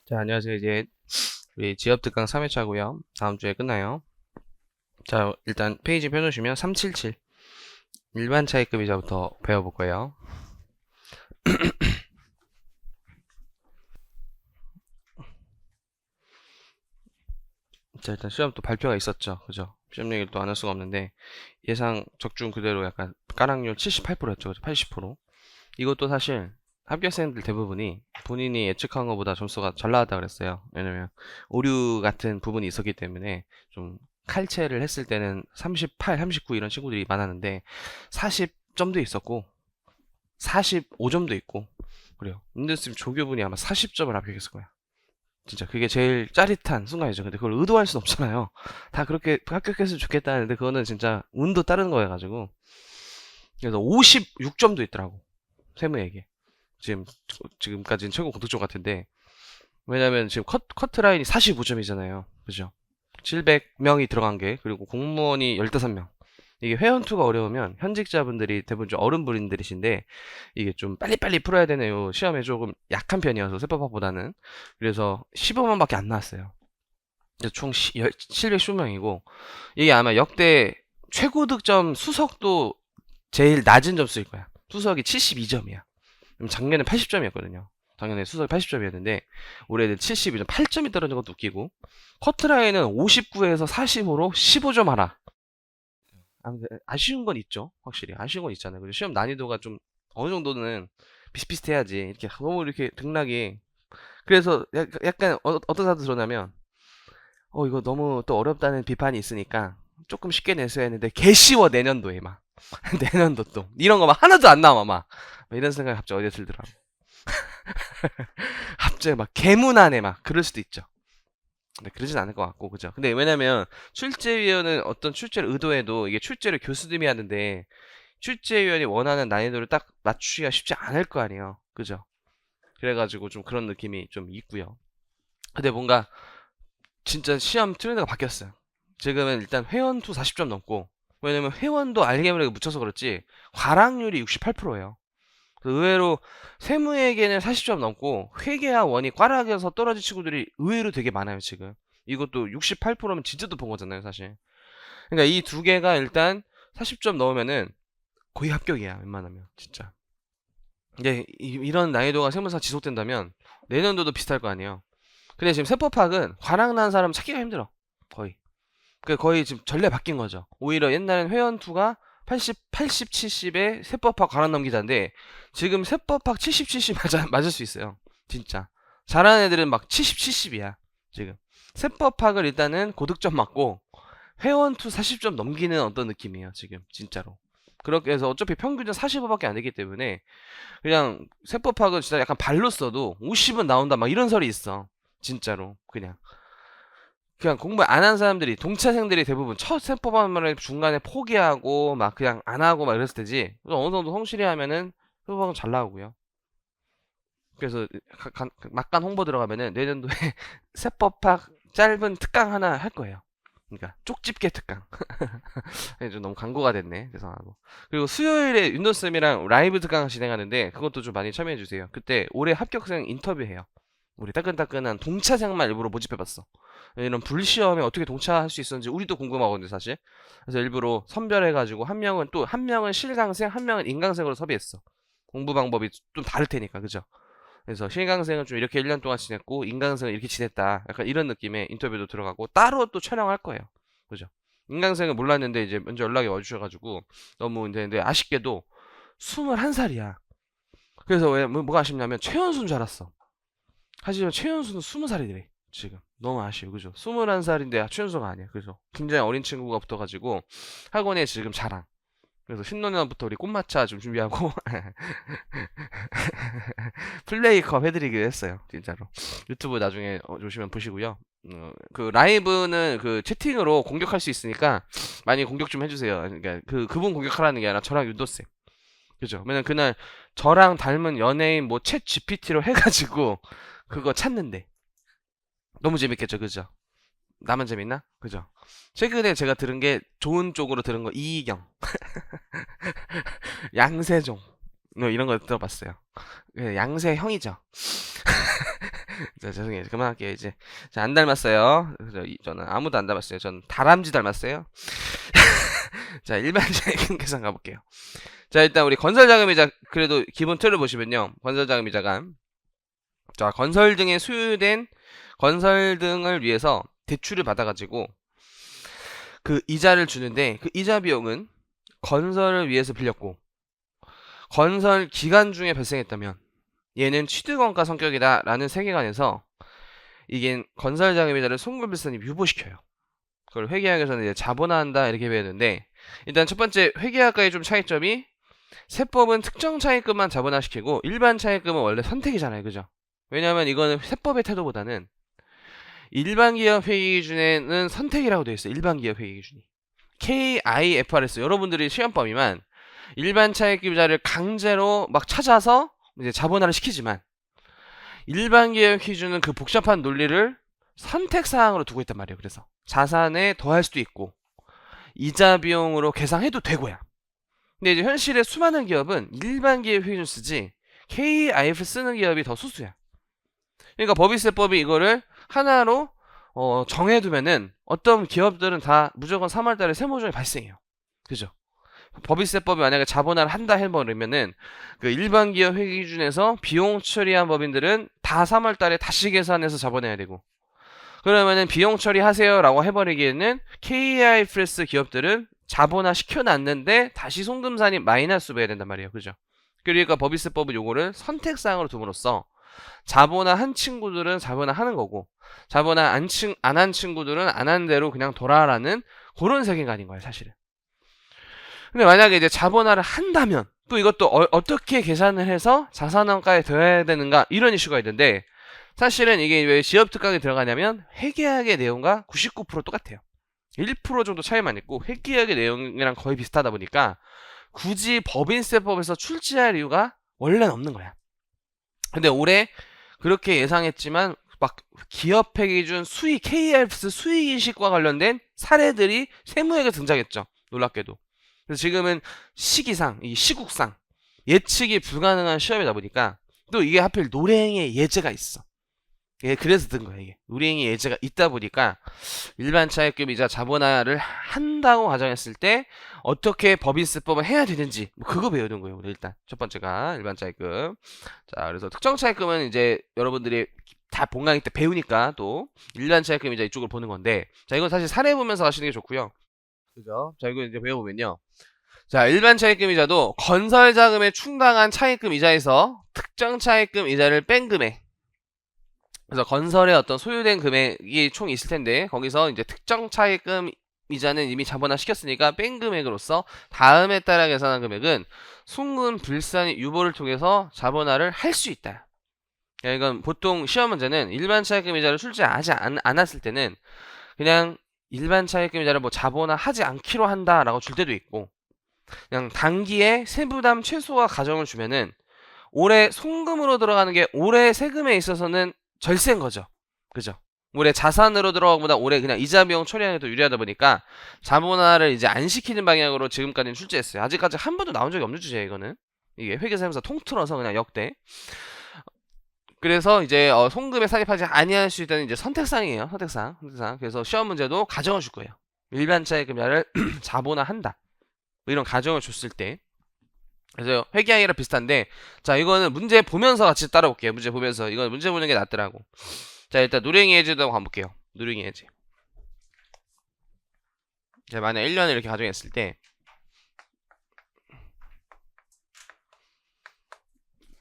자, 안녕하세요. 이제 우리 지역 특강 3회차고요. 다음 주에 끝나요. 자, 일단 페이지 펴놓으시면 377 일반 차이급 이자부터 배워볼 거예요. 자, 일단 시험 또 발표가 있었죠. 그죠? 시험 얘기를 또 안 할 수가 없는데 예상 적중 그대로 약간 까락률 78%였죠. 그죠? 80%. 이것도 사실 합격생들 대부분이 본인이 예측한 것보다 점수가 잘 나왔다 그랬어요. 왜냐면 오류 같은 부분이 있었기 때문에 좀 칼체를 했을 때는 38, 39 이런 친구들이 많았는데 40점도 있었고 45점도 있고 그래요. 인더스트림 조교분이 아마 40점을 합격했을 거야. 진짜 그게 제일 짜릿한 순간이죠. 근데 그걸 의도할 순 없잖아요. 다 그렇게 합격했으면 좋겠다 하는데 그거는 진짜 운도 따르는 거여가지고 그래서 56점도 있더라고. 세무에게. 지금까지는 최고 고득점 같은데 왜냐면 지금 커트라인이 45점이잖아요. 그죠? 700명이 들어간 게 그리고 공무원이 15명. 이게 회원투가 어려우면 현직자분들이 대부분 좀 어른분들이신데 이게 좀 빨리빨리 풀어야 되네요. 시험에 조금 약한 편이어서 세법학보다는 그래서 15만밖에 안 나왔어요. 그래서 총 715명이고 이게 아마 역대 최고 득점 수석도 제일 낮은 점수일 거야. 수석이 72점이야. 작년에 80점이었거든요. 작년에 수석이 80점이었는데 올해는 72점, 8점이 떨어진 것도 웃기고 커트라인은 59에서 40으로 15점 하나. 아쉬운 건 있죠. 확실히 아쉬운 건 있잖아요. 그리고 시험 난이도가 좀 어느 정도는 비슷비슷해야지 이렇게 너무 이렇게 등락이 그래서 약간 어떤 사람도 그러냐면 이거 너무 또 어렵다는 비판이 있으니까 조금 쉽게 내서야 했는데 개 쉬워 내년도에 막 내년도 또 이런 거 막 하나도 안 나와 막 이런 생각이 갑자기 어디에 들더라고. 갑자기 막 개무난해 막 그럴 수도 있죠. 근데 그러진 않을 것 같고 그죠. 근데 왜냐면 출제위원은 어떤 출제를 의도해도 이게 출제를 교수님이 하는데 출제위원이 원하는 난이도를 딱 맞추기가 쉽지 않을 거 아니에요. 그죠? 그래가지고 좀 그런 느낌이 좀 있고요. 근데 뭔가 진짜 시험 트렌드가 바뀌었어요. 지금은 일단 회원도 40점 넘고 왜냐면 회원도 알게모르게 묻혀서 그렇지 과락률이 68%예요. 의외로 세무에게는 40점 넘고 회계와 원이 꽈락에서 떨어진 친구들이 의외로 되게 많아요 지금. 이것도 68%면 진짜 높은 거잖아요 사실. 그러니까 이 두 개가 일단 40점 넣으면은 거의 합격이야 웬만하면 진짜. 이제 이런 난이도가 세무사 지속된다면 내년도도 비슷할 거 아니에요. 근데 지금 세법학은 관악 난 사람 찾기가 힘들어 거의. 그 거의 지금 전례 바뀐 거죠. 오히려 옛날엔 회원2가 80, 70에 세법학 관악 넘기자인데 지금 세법학 70, 70 맞을 수 있어요. 진짜. 잘하는 애들은 막 70, 70이야. 지금. 세법학을 일단은 고득점 맞고 회원2 40점 넘기는 어떤 느낌이에요. 지금. 진짜로. 그렇게 해서 어차피 평균은 45밖에 안 되기 때문에 그냥 세법학은 진짜 약간 발로 써도 50은 나온다 막 이런 설이 있어. 진짜로. 그냥 공부 안 한 사람들이 동차생들이 대부분 첫 세법학을 중간에 포기하고 막 그냥 안 하고 막 이랬을 때지 어느 정도 성실히 하면은 세법학은 잘 나오고요. 그래서 막간 홍보 들어가면은 내년도에 세법학 짧은 특강 하나 할 거예요. 그러니까 쪽집게 특강. 좀 너무 광고가 됐네. 죄송하고. 그리고 수요일에 윤도쌤이랑 라이브 특강 진행하는데 그것도 좀 많이 참여해 주세요. 그때 올해 합격생 인터뷰해요. 우리 따끈따끈한 동차생만 일부러 모집해봤어. 이런 불시험에 어떻게 동차할 수 있었는지 우리도 궁금하거든요, 사실. 그래서 일부러 선별해가지고 한 명은 실강생, 한 명은 인강생으로 섭외했어. 공부 방법이 좀 다를 테니까, 그죠? 그래서 실강생은 좀 이렇게 1년 동안 지냈고 인강생은 이렇게 지냈다. 약간 이런 느낌의 인터뷰도 들어가고 따로 또 촬영할 거예요. 그죠? 인강생은 몰랐는데 이제 먼저 연락이 와주셔가지고 너무 이제 근데 아쉽게도 21살이야. 그래서 왜 뭐가 아쉽냐면 최연수인 줄 알았어. 하지만 최연수는 20살이래. 지금 너무 아쉬워 그죠? 21살인데 최연수가 아니야. 그래서 굉장히 어린 친구가 붙어가지고 학원에 지금 자랑. 그래서 신노년부터 우리 꽃마차 좀 준비하고 플레이컵 해드리기로 했어요. 진짜로. 유튜브 나중에 조시면 보시고요. 그 라이브는 그 채팅으로 공격할 수 있으니까 많이 공격 좀 해주세요. 그러니까 그분 공격하라는 게 아니라 저랑 윤도쌤. 그죠? 왜냐면 그날 저랑 닮은 연예인 뭐 챗 GPT로 해가지고 그거 찾는데 너무 재밌겠죠, 그죠? 나만 재밌나? 그죠? 최근에 제가 들은 게 좋은 쪽으로 들은 거 이희경, 양세종 뭐 이런 거 들어봤어요. 양세 형이죠. 자, 죄송해요. 그만할게요, 이제. 자, 안 닮았어요. 저는 아무도 안 닮았어요. 저는 다람쥐 닮았어요. 자, 일반적인 계산 가볼게요. 자, 일단 우리 건설자금이자, 그래도 기본 틀을 보시면요. 건설자금이자가, 자, 건설 등에 소유된, 건설 등을 위해서 대출을 받아가지고, 그 이자를 주는데, 그 이자 비용은 건설을 위해서 빌렸고, 건설 기간 중에 발생했다면, 얘는 취득원가 성격이다 라는 세계관에서 이게 건설자금이자를 송금비싼이 유보시켜요. 그걸 회계학에서는 이제 자본화한다 이렇게 배웠는데, 일단 첫 번째 회계학과의 좀 차이점이, 세법은 특정 차입금만 자본화시키고 일반 차입금은 원래 선택이잖아요, 그죠? 왜냐하면 이거는 세법의 태도보다는 일반 기업 회계 기준에는 선택이라고 되어 있어요. 일반 기업 회계 기준이 KIFRS, 여러분들이 시험 범위만 일반 차입금자를 강제로 막 찾아서 이제 자본화를 시키지만, 일반 기업 기준은 그 복잡한 논리를 선택 사항으로 두고 있단 말이에요. 그래서 자산에 더할 수도 있고 이자 비용으로 계산해도 되고야. 근데 이제 현실에 수많은 기업은 일반 기업 회계 기준 쓰지 KIF 쓰는 기업이 더 소수야. 그러니까 법인세법이 이거를 하나로 정해두면은 어떤 기업들은 다 무조건 3월달에 세무조정이 발생해요. 그죠? 법인세법이 만약에 자본화를 한다 해버리면은 그 일반 기업 회계 기준에서 비용 처리한 법인들은 다 3월달에 다시 계산해서 자본해야 되고, 그러면은 비용 처리하세요라고 해버리기에는 KIFRS 기업들은 자본화 시켜놨는데 다시 송금산이 마이너스 배야 된단 말이에요. 그죠? 그러니까 법인세법은 요거를 선택사항으로 둠으로써 자본화 한 친구들은 자본화 하는 거고, 자본화 안 한 친구들은 안 한 대로 그냥 돌아라는 그런 세계관인 거예요, 사실은. 근데 만약에 이제 자본화를 한다면 또 이것도 어떻게 계산을 해서 자산원가에 더해야 되는가, 이런 이슈가 있는데, 사실은 이게 왜 지역특강에 들어가냐면 회계학의 내용과 99% 똑같아요. 1% 정도 차이만 있고 회계학의 내용이랑 거의 비슷하다 보니까 굳이 법인세법에서 출제할 이유가 원래는 없는 거야. 근데 올해 그렇게 예상했지만 막 기업 회계 기준 수익, KIFRS 수익 인식과 관련된 사례들이 세무회계 등장했죠. 놀랍게도. 그래서 지금은 시기상, 이 시국상 예측이 불가능한 시험이다 보니까 또 이게 하필 노랭의 예제가 있어. 예, 그래서 든 거야, 이게. 노랭의 예제가 있다 보니까 일반 차입금이자 자본화를 한다고 가정했을 때 어떻게 법인세법을 해야 되는지, 뭐 그거 배우는 거예요. 일단 첫 번째가 일반 차입금. 자, 그래서 특정 차입금은 이제 여러분들이 다 본강의 때 배우니까 또 일반 차입금이자 이쪽을 보는 건데, 자, 이건 사실 사례 보면서 하시는 게 좋고요. 그죠? 자, 이거 이제 배워보면요. 자, 일반 차입금 이자도 건설 자금에 충당한 차입금 이자에서 특정 차입금 이자를 뺀 금액. 그래서 건설에 어떤 소유된 금액이 총 있을 텐데, 거기서 이제 특정 차입금 이자는 이미 자본화 시켰으니까 뺀 금액으로서 다음에 따라 계산한 금액은 송금 불산 유보를 통해서 자본화를 할 수 있다. 그러니까 이건 보통 시험 문제는 일반 차입금 이자를 출제하지 않았을 때는 그냥 일반 차입금 이자를 뭐 자본화 하지 않기로 한다라고 줄 때도 있고, 그냥 단기에 세부담 최소화 가정을 주면은 올해 송금으로 들어가는 게 올해 세금에 있어서는 절세인 거죠. 그죠? 올해 자산으로 들어가는 것보다 올해 그냥 이자 비용 처리하는 게 더 유리하다 보니까 자본화를 이제 안 시키는 방향으로 지금까지는 출제했어요. 아직까지 한 번도 나온 적이 없는 주제예요, 이거는. 이게 회계사무소 통틀어서 그냥 역대. 그래서 이제 송금에 사입하지 아니할 수 있다는 이제 선택사항이에요. 선택사항. 그래서 시험 문제도 가정을 줄 거예요. 일반 차입금자를 자본화한다. 뭐 이런 가정을 줬을 때. 그래서 회계항이랑 비슷한데, 자, 이거는 문제 보면서 같이 따라볼게요. 문제 보면서. 이건 문제 보는 게 낫더라고. 자, 일단 누랭이 예제도 한번 가볼게요. 누랭이 예제. 자, 만약 1년을 이렇게 가정했을 때,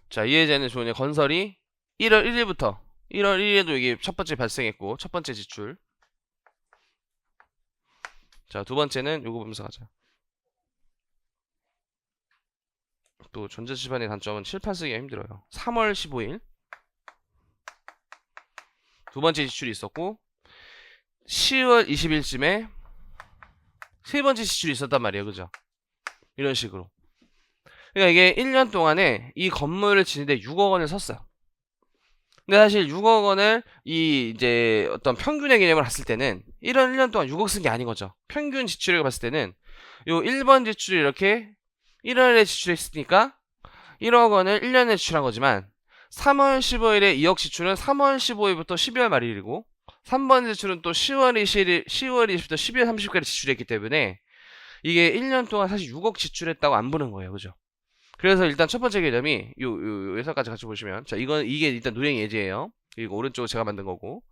자, 이 예제는 좋으냐. 건설이 1월 1일부터 1월 1일에도 이게 첫 번째 발생했고, 첫 번째 지출. 자, 두 번째는 요거 보면서 가자. 또 전자지판의 단점은 칠판 쓰기가 힘들어요. 3월 15일 두 번째 지출이 있었고, 10월 20일쯤에 세 번째 지출이 있었단 말이에요. 그죠? 이런 식으로. 그러니까 이게 1년 동안에 이 건물을 지는데 6억 원을 썼어요. 근데 사실 6억 원을 이제 어떤 평균의 개념을 봤을 때는 1년 동안 6억 쓴 게 아닌 거죠. 평균 지출액을 봤을 때는 요 1번 지출이 이렇게 1월에 지출했으니까 1억 원을 1년에 지출한 거지만 3월 15일에 2억 지출은 3월 15일부터 12월 말일이고 3번 지출은 또 10월 20일부터 12월 30일까지 지출했기 때문에 이게 1년 동안 사실 6억 지출했다고 안 보는 거예요. 그죠? 그래서 일단 첫 번째 개념이 요 회사까지 같이 보시면 자 이게 일단 누령 예제예요. 그리고 오른쪽은 제가 만든 거고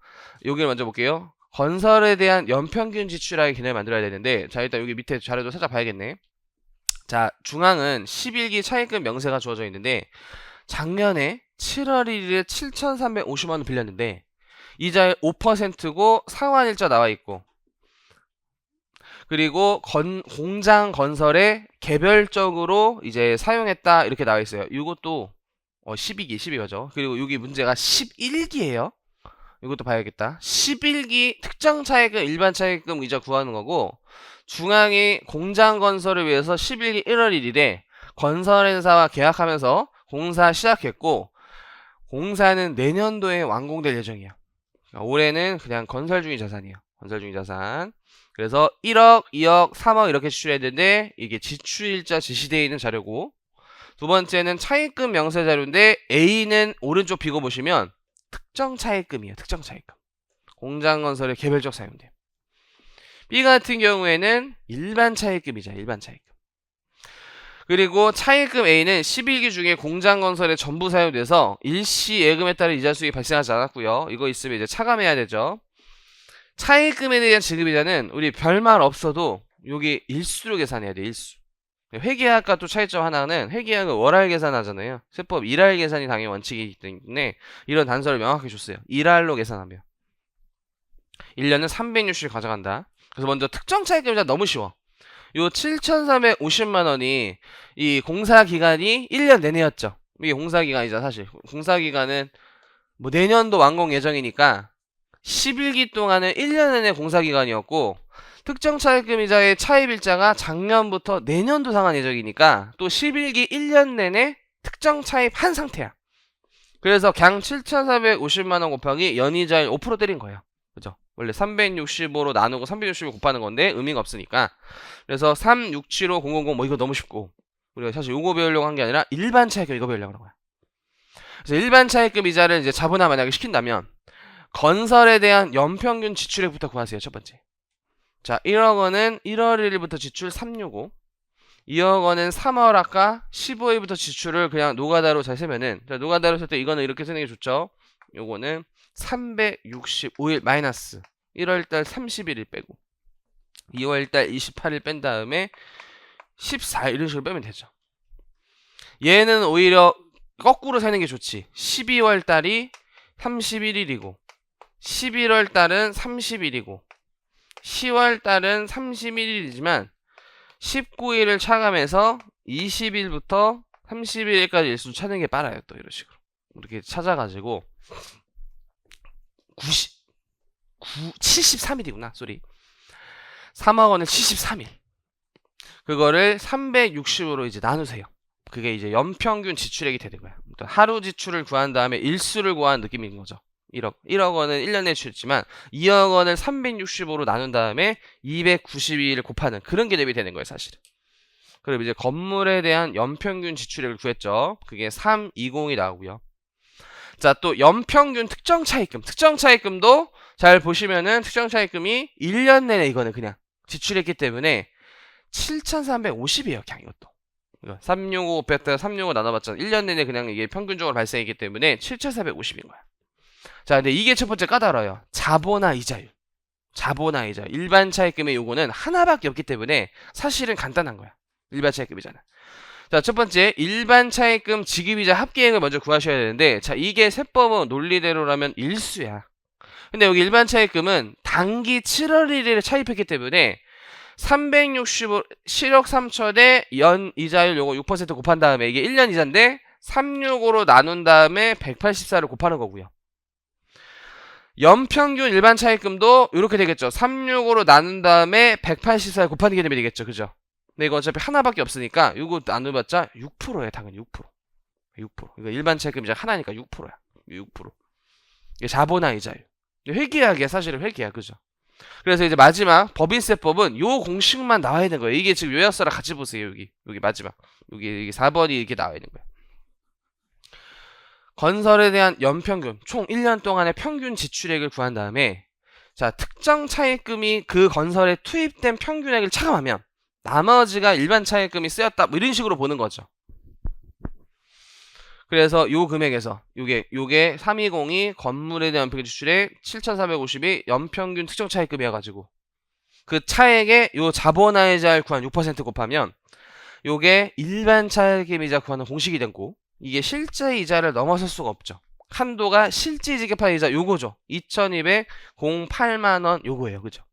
여기를 먼저 볼게요. 건설에 대한 연평균 지출하기 개념을 만들어야 되는데 자 일단 여기 밑에 자료도 살짝 봐야겠네. 자 중앙은 11기 차입금 명세가 주어져 있는데 작년에 7월 1일에 7,350만원 빌렸는데 이자율 5%고 상환일자 나와있고 그리고 공장 건설에 개별적으로 이제 사용했다 이렇게 나와있어요. 이것도 12기죠. 그리고 여기 문제가 11기예요. 이것도 봐야겠다. 11기 특정 차입금 일반 차입금 이자 구하는 거고 중앙이 공장 건설을 위해서 11기 1월 1일에 건설회사와 계약하면서 공사 시작했고 공사는 내년도에 완공될 예정이에요. 그러니까 올해는 그냥 건설 중인 자산이에요. 건설 중인 자산. 그래서 1억, 2억, 3억 이렇게 지출했는데 이게 지출일자 지시되어 있는 자료고 두 번째는 차입금 명세 자료인데 A는 오른쪽 비고 보시면 특정 차입금이에요. 특정 차입금. 공장 건설에 개별적 사용돼요. B 같은 경우에는 일반 차입금이죠. 일반 차입금. 그리고 차입금 A는 11기 중에 공장 건설에 전부 사용돼서 일시 예금에 따른 이자 수익이 발생하지 않았고요. 이거 있으면 이제 차감해야 되죠. 차입금에 대한 지급이자는 우리 별말 없어도 여기 일수로 계산해야 돼. 일수. 회계학과 또 차이점 하나는 회계학은 월할 계산하잖아요. 세법 일할 계산이 당연히 원칙이기 때문에 이런 단서를 명확히 줬어요. 일할로 계산하면 1년은 360일 가져간다. 그래서 먼저 특정 차입금이자 너무 쉬워. 요 7,350만원이 이 공사기간이 1년 내내였죠. 이게 공사기간이죠. 사실 공사기간은 뭐 내년도 완공 예정이니까 11기 동안은 1년 내내 공사기간이었고 특정 차입금이자의 차입일자가 작년부터 내년도 상환 예정이니까 또 11기 1년 내내 특정 차입한 상태야. 그래서 그냥 7,450만원 곱하기 연이자율 5% 때린 거예요. 그죠? 원래 365로 나누고 365 곱하는 건데 의미가 없으니까. 그래서 3675,000 뭐 이거 너무 쉽고 우리가 사실 요거 배우려고 한 게 아니라 일반 차입금 이거 배우려고 하는 거야. 그래서 일반 차입금 이자를 이제 자본화 만약에 시킨다면 건설에 대한 연평균 지출액부터 구하세요. 첫 번째. 자, 1억 원은 1월 1일부터 지출 365. 2억 원은 3월 아까 15일부터 지출을 그냥 노가다로 잘 세면은 자, 노가다로 쓸 때 이거는 이렇게 쓰는 게 좋죠. 요거는 365일 마이너스 1월달 31일 빼고 2월달 28일 뺀 다음에 14일 이런 식으로 빼면 되죠. 얘는 오히려 거꾸로 세는 게 좋지. 12월달이 31일이고 11월달은 30일이고 10월달은 31일이지만 19일을 차감해서 20일부터 31일까지 일수 찾는 게 빨라요. 또 이런 식으로 이렇게 찾아가지고 73일이구나. 쏘리. 3억 원을 73일. 그거를 360으로 이제 나누세요. 그게 이제 연평균 지출액이 되는 거야. 하루 지출을 구한 다음에 일수를 구한 느낌인 거죠. 1억 원은 1년 내에 지출했지만 2억 원을 365로 나눈 다음에 292를 곱하는 그런 개념이 되는 거예요, 사실은. 그리고 이제 건물에 대한 연평균 지출액을 구했죠. 그게 320이 나오고요. 자, 또 연평균 특정 차입금. 특정 차입금도 잘 보시면은 특정 차입금이 1년 내내 이거는 그냥 지출했기 때문에 7,350이에요, 그냥 이것도. 365 곱했다가 365 나눠봤잖아. 1년 내내 그냥 이게 평균적으로 발생했기 때문에 7,450인 거야. 자, 근데 이게 첫 번째 까다로워요. 자본화 이자율. 자본화 이자율. 일반 차입금의 요거는 하나밖에 없기 때문에 사실은 간단한 거야. 일반 차입금이잖아. 자, 첫 번째 일반 차입금 지급이자 합계액을 먼저 구하셔야 되는데 자, 이게 세법은 논리대로라면 일수야. 근데 여기 일반 차입금은 단기 7월 1일에 차입했기 때문에 365 7억 3천에 연 이자율 요거 6% 곱한 다음에 이게 1년 이자인데 365로 나눈 다음에 184를 곱하는 거고요. 연평균 일반 차입금도 이렇게 되겠죠. 365로 나눈 다음에 184를 곱하는 개념이 되겠죠. 그죠? 근데 이거 어차피 하나밖에 없으니까 이거 나눠봤자 6%예요. 당연히 6%. 6%. 이거 일반 차입금 이자 하나니까 6%야. 6%. 이게 자본화 이자율. 회계학이야. 사실은 회계학. 그죠? 그래서 이제 마지막 법인세법은 요 공식만 나와야 되는 거예요. 이게 지금 요약서랑 같이 보세요. 여기 마지막. 여기 4번이 이렇게 나와야 되는 거예요. 건설에 대한 연평균, 총 1년 동안의 평균 지출액을 구한 다음에 자, 특정 차입금이 그 건설에 투입된 평균액을 차감하면 나머지가 일반 차입금이 쓰였다. 뭐 이런 식으로 보는 거죠. 그래서 요 금액에서 요게 320이 건물에 대한 연평균 지출액 7,450이 연평균 특정 차입금이어가지고 그 차액에 요 자본화이자를 구한 6% 곱하면 요게 일반 차입금이자 구하는 공식이 됐고 이게 실제 이자를 넘어설 수가 없죠. 한도가 실제 지급한 이자 요거죠. 2,208만원 요거예요. 그죠?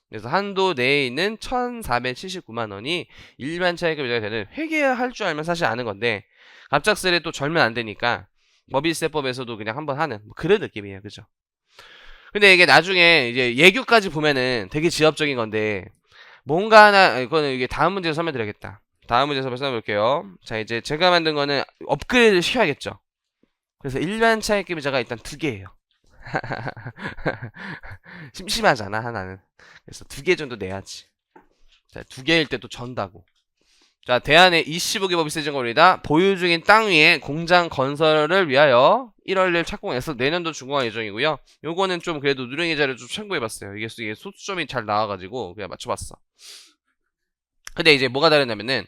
그래서 한도 내에 있는 1,479만원이 일반 차입금 이자가 되는 회계할 줄 알면 사실 아는 건데 갑작스레 또 절면 안 되니까 법인세법에서도 그냥 한번 하는 뭐 그런 느낌이에요. 그죠? 근데 이게 나중에 이제 예규까지 보면은 되게 지엽적인 건데 뭔가 하나 이거는 이게 다음 문제에서 설명드려야겠다. 다음 문제에서 설명해볼게요. 자 이제 제가 만든 거는 업그레이드를 시켜야겠죠. 그래서 일반 차입금 이자가 일단 2개예요. 심심하잖아 하나는. 그래서 2개 정도 내야지. 자 2개일 때 또 전다고. 자 대안의 25개 법이 세진 겁니다. 보유 중인 땅 위에 공장 건설을 위하여 1월 1일 착공해서 내년도 준공할 예정이고요. 요거는 좀 그래도 누렁이자를 좀 참고해봤어요. 이게 소수점이 잘 나와가지고 그냥 맞춰봤어. 근데 이제 뭐가 다르냐면은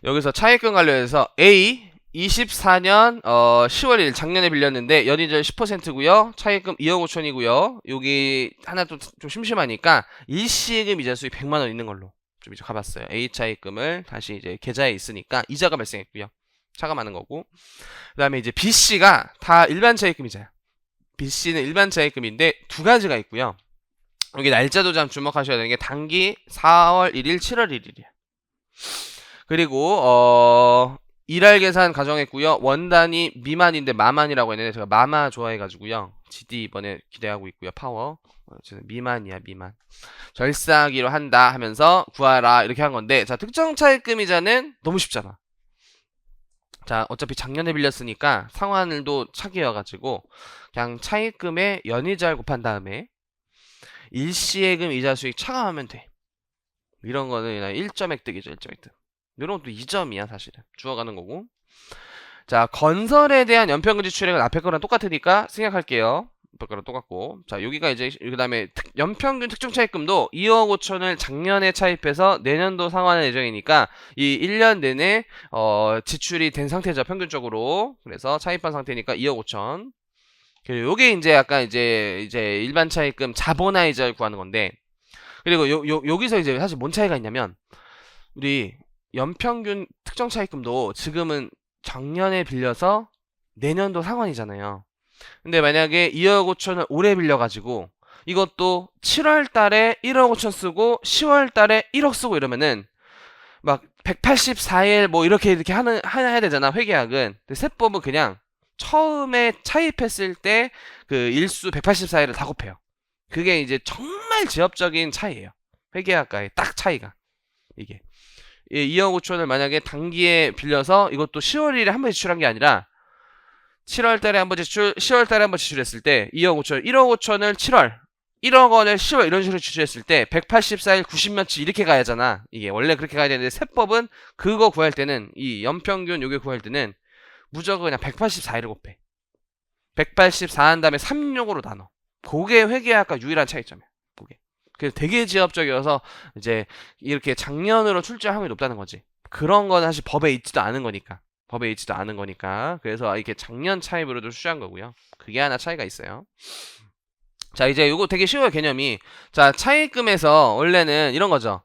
여기서 차입금 관련해서 A 24년 10월 1일 작년에 빌렸는데 연이자 10%고요. 차입금 2억 5천이고요. 여기 하나 좀 심심하니까 일시금 이자 수익 100만 원 있는 걸로 좀 이제 가봤어요. A 차입금을 다시 이제 계좌에 있으니까 이자가 발생했고요. 차감하는 거고. 그다음에 이제 B 씨가 다 일반 차입금이자야. B 씨는 일반 차입금인데 두 가지가 있고요. 여기 날짜도 좀 주목하셔야 되는 게 단기 4월 1일, 7월 1일이야. 그리고 일할 계산 가정했고요. 원단이 미만인데 마만이라고 했는데 제가 마마 좋아해가지고요. GD 이번에 기대하고 있고요. 파워. 미만이야 미만. 절사하기로 한다 하면서 구하라 이렇게 한 건데 자 특정 차입금 이자는 너무 쉽잖아. 자 어차피 작년에 빌렸으니까 상환을도 차기여가지고 그냥 차입금에 연이자를 곱한 다음에 일시예금 이자 수익 차감하면 돼. 이런 거는 그냥 1점 획득이죠. 1점 획득. 이런 것도 2점이야 사실은. 주어가는 거고. 자 건설에 대한 연평균 지출액은 앞에 거랑 똑같으니까 생략할게요. 앞에 거랑 똑같고. 자 여기가 이제 그 다음에 연평균 특정 차입금도 2억 5천을 작년에 차입해서 내년도 상환할 예정이니까 이 1년 내내 지출이 된 상태죠. 평균적으로. 그래서 차입한 상태니까 2억 5천. 그리고 요게 이제 약간 이제 일반 차입금 자본화이자를 구하는 건데 그리고 여기서 이제 사실 뭔 차이가 있냐면 우리 연평균 특정 차입금도 지금은 작년에 빌려서 내년도 상환이잖아요. 근데 만약에 2억 5천을 올해 빌려가지고 이것도 7월 달에 1억 5천 쓰고 10월 달에 1억 쓰고 이러면은 막 184일 뭐 이렇게 해야 되잖아 회계약은. 근데 세법은 그냥 처음에 차입했을 때 그 일수 184일을 다 곱해요. 그게 이제 정말 지엽적인 차이예요. 회계학과의 딱 차이가 이게 2억 5천을 만약에 단기에 빌려서 이것도 10월 1일에 한 번 지출한 게 아니라 7월 달에 한 번 지출, 10월 달에 한 번 지출했을 때 2억 5천, 1억 5천을 7월, 1억 원을 10월 이런 식으로 지출했을 때 184일 90년치 이렇게 가야 하잖아. 이게 원래 그렇게 가야 되는데 세법은 그거 구할 때는 이 연평균 요게 구할 때는 무조건 그냥 184일을 곱해. 184 한 다음에 36으로 나눠. 그게 회계학과 유일한 차이점이야. 그게. 그래서 되게 지엽적이어서 이제 이렇게 작년으로 출제할 확률이 높다는 거지. 그런 거는 사실 법에 있지도 않은 거니까. 법에 있지도 않은 거니까. 그래서 이렇게 작년 차입으로도 출제한 거고요. 그게 하나 차이가 있어요. 자 이제 이거 되게 쉬워요 개념이. 자 차입금에서 원래는 이런 거죠.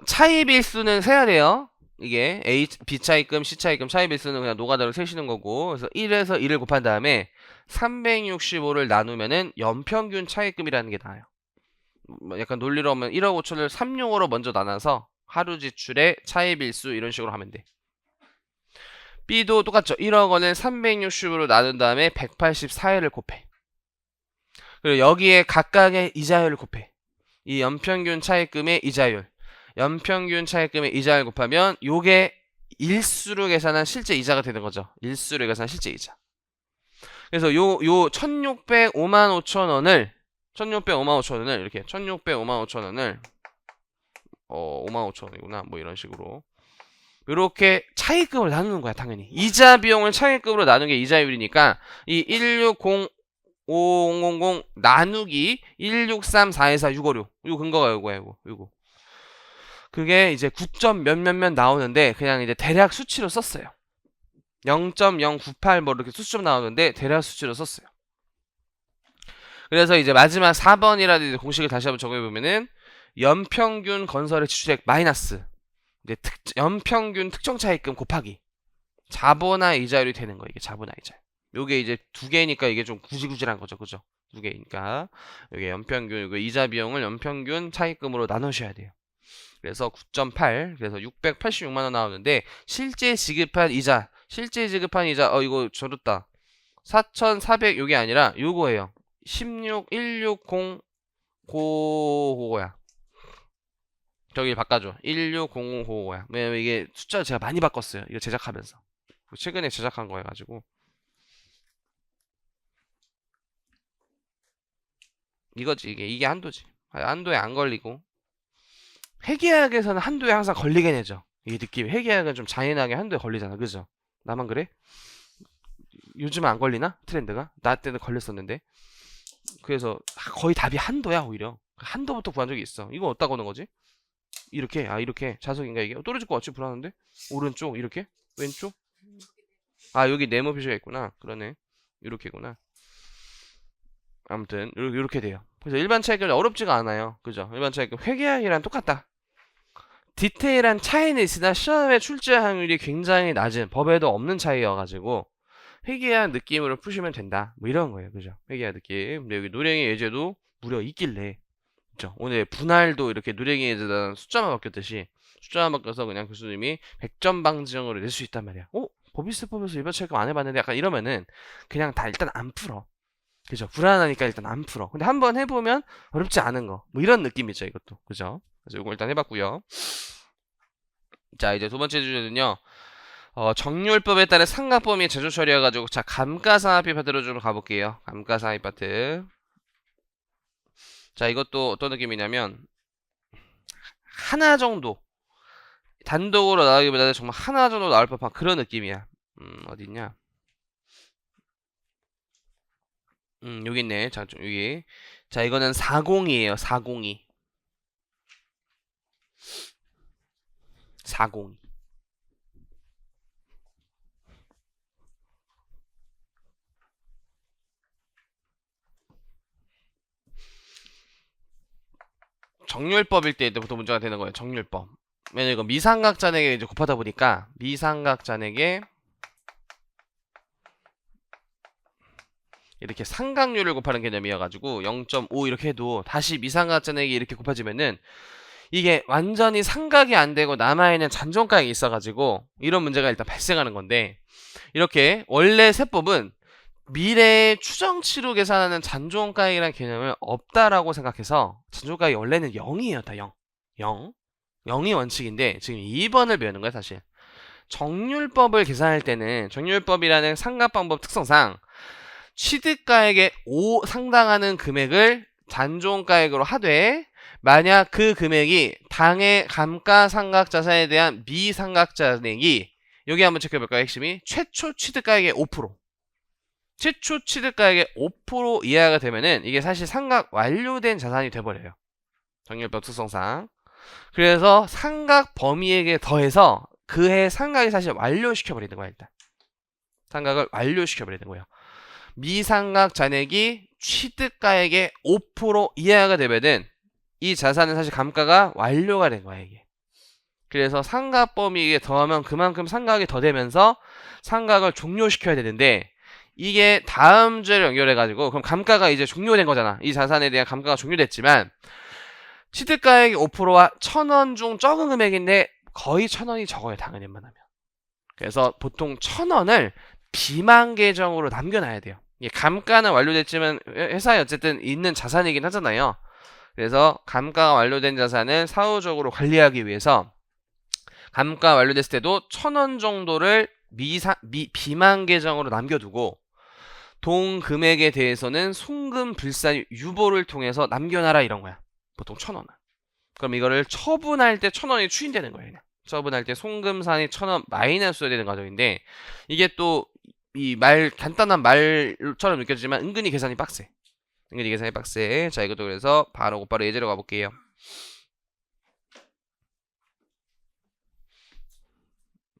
차입일수는 세야 돼요. 이게 A, B 차입금, C 차입금, 차입일수는 그냥 노가다로 세시는 거고 그래서 1에서 1을 곱한 다음에 365를 나누면은 연평균 차입금이라는 게 나와요. 약간 논리로 하면 1억 5천을 365로 먼저 나눠서 하루 지출의 차입일수 이런 식으로 하면 돼. B도 똑같죠. 1억 원을 360으로 나눈 다음에 184일을 곱해. 그리고 여기에 각각의 이자율을 곱해. 이 연평균 차입금의 이자율. 연평균 차입금의 이자를 곱하면 요게 일수로 계산한 실제 이자가 되는 거죠. 일수로 계산한 실제 이자. 그래서 요 1605만 5천 원을 1605만 5천 원을 이렇게 1605만 5천 원을 5만 5천 원이구나. 뭐 이런 식으로 요렇게 차익금으로 나누는 거야, 당연히. 이자 비용을 차익금으로 나누는 게 이자율이니까 이 1600500 나누기 163424656 요 근거가 요거야, 요거. 그게 이제 9점 몇몇몇 나오는데 그냥 이제 대략 수치로 썼어요. 0.098 뭐 이렇게 수치로 나오는데 대략 수치로 썼어요. 그래서 이제 마지막 4번이라도 공식을 다시 한번 적어보면은 연평균 건설의 지출액 마이너스 이제 연평균 특정 차익금 곱하기 자본화 이자율이 되는 거예요. 이게 자본화 이자율. 요게 이제 두 개니까 이게 좀 구질구질한 거죠, 그죠? 두 개니까 이게 연평균 이거 이자 비용을 연평균 차익금으로 나누셔야 돼요. 그래서 9.8 그래서 686만 원 나오는데 실제 지급한 이자 이거 저렇다 4,400 요게 아니라 요거예요. 16160 그거야. 저기 바꿔줘. 16005야. 왜냐면 이게 숫자를 제가 많이 바꿨어요. 이거 제작하면서. 최근에 제작한 거 해가지고. 이거지. 이게 한도지. 한도에 안 걸리고. 회계학에서는 한도에 항상 걸리게 되죠. 이게 느낌이. 회계학은 좀 잔인하게 한도에 걸리잖아. 그죠? 나만 그래? 요즘은 안 걸리나? 트렌드가? 나 때는 걸렸었는데. 그래서 거의 답이 한도야, 오히려. 한도부터 구한 적이 있어. 이거 어디다 거는 거지? 이렇게 이렇게 자석인가 이게 떨어질 것 같지 불안한데 오른쪽 이렇게 왼쪽 여기 네모 표시가 있구나 그러네 이렇게구나 아무튼 이렇게 돼요. 그래서 일반 차익은 어렵지가 않아요. 그죠? 일반 차익은 회계학이랑 똑같다. 디테일한 차이는 있으나 시험에 출제 확률이 굉장히 낮은 법에도 없는 차이여가지고 회계학 느낌으로 푸시면 된다 뭐 이런 거예요. 그죠? 회계학 느낌. 근데 여기 노랭이 예제도 무려 있길래 그렇죠. 오늘 분할도 이렇게 누랭이에 대한 숫자만 바뀌었듯이 숫자만 바뀌어서 그냥 교수님이 100점 방지형으로 낼 수 있단 말이야. 법인세법에서 일반 차익금 안 해봤는데 약간 이러면은 그냥 다 일단 안 풀어. 그죠? 불안하니까 일단 안 풀어. 근데 한번 해보면 어렵지 않은 거. 뭐 이런 느낌이죠, 이것도. 그죠? 그래서 이거 일단 해봤고요. 자, 이제 두 번째 주제는요. 정률법에 따른 상각범위 제조 처리해가지고 자 감가상각비 파트로 좀 가볼게요. 감가상각비 파트. 자, 이것도 어떤 느낌이냐면 하나 정도 단독으로 나오기보다는 정말 하나 정도 나올 법한 그런 느낌이야. 어딨냐? 여기 있네. 자, 여기. 자, 이거는 402에요. 402. 402. 정률법일 때부터 문제가 되는 거예요. 정률법. 왜냐면 이거 미삼각잔액에 이제 곱하다 보니까 미삼각잔액에 이렇게 삼각률을 곱하는 개념이어가지고 0.5 이렇게 해도 다시 미삼각잔액이 이렇게 곱해지면은 이게 완전히 삼각이 안 되고 남아있는 잔존가액이 있어가지고 이런 문제가 일단 발생하는 건데 이렇게 원래 세법은 미래의 추정치로 계산하는 잔존가액이라는 개념은 없다라고 생각해서 잔존가액이 원래는 0이에요. 다 0. 0이 원칙인데 지금 2번을 배우는 거야 사실. 정률법을 계산할 때는 정률법이라는 상각방법 특성상 취득가액의 5 상당하는 금액을 잔존가액으로 하되 만약 그 금액이 당해 감가상각자산에 대한 미상각자액이 여기 한번 체크해볼까요? 핵심이 최초 취득가액의 5% 최초 취득가액의 5% 이하가 되면은 이게 사실 상각 완료된 자산이 돼버려요. 정률법 특성상. 그래서 상각 범위에게 더해서 그해 상각이 사실 완료시켜버리는 거야 일단. 상각을 완료시켜버리는 거예요. 미상각 잔액이 취득가액의 5% 이하가 되면은 이 자산은 사실 감가가 완료가 된 거야 이게. 그래서 상각 범위에 더하면 그만큼 상각이 더 되면서 상각을 종료시켜야 되는데 이게 다음 주에 연결해가지고 그럼 감가가 이제 종료된 거잖아. 이 자산에 대한 감가가 종료됐지만 취득가액이 5%와 1,000원 중 적은 금액인데 거의 1,000원이 적어요. 당연히 웬만하면. 그래서 보통 1,000원을 비만 계정으로 남겨놔야 돼요. 감가는 완료됐지만 회사에 어쨌든 있는 자산이긴 하잖아요. 그래서 감가가 완료된 자산을 사후적으로 관리하기 위해서 감가 완료됐을 때도 1,000원 정도를 비만 계정으로 남겨두고 동 금액에 대해서는 송금 불산 유보를 통해서 남겨놔라 이런 거야. 보통 1,000원은. 그럼 이거를 처분할 때 1,000원이 추인되는 거예요. 그냥. 처분할 때 송금산이 1,000원 마이너스가 되는 과정인데 이게 또 간단한 말처럼 느껴지지만 은근히 계산이 빡세. 은근히 계산이 빡세. 자, 이것도 그래서 곧바로 예제로 가볼게요.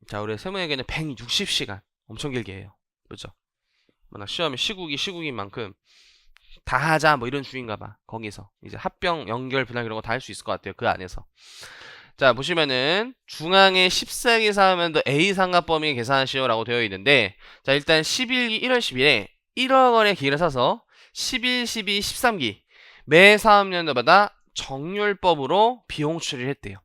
자, 우리 세무회계는 160시간. 엄청 길게 해요. 그죠? 워낙 시험에 시국인 만큼 다 하자 뭐 이런 주의인가 봐. 거기서 이제 합병, 연결, 분할 이런 거 다 할 수 있을 것 같아요. 그 안에서. 자, 보시면은 중앙에 14기 사하면도 A 상각 범위 계산하시오 라고 되어 있는데, 자, 일단 1월 10일에 1억 원의 기계를 사서 11, 12, 13기 매 사업연도마다 정률법으로 비용 처리를 했대요.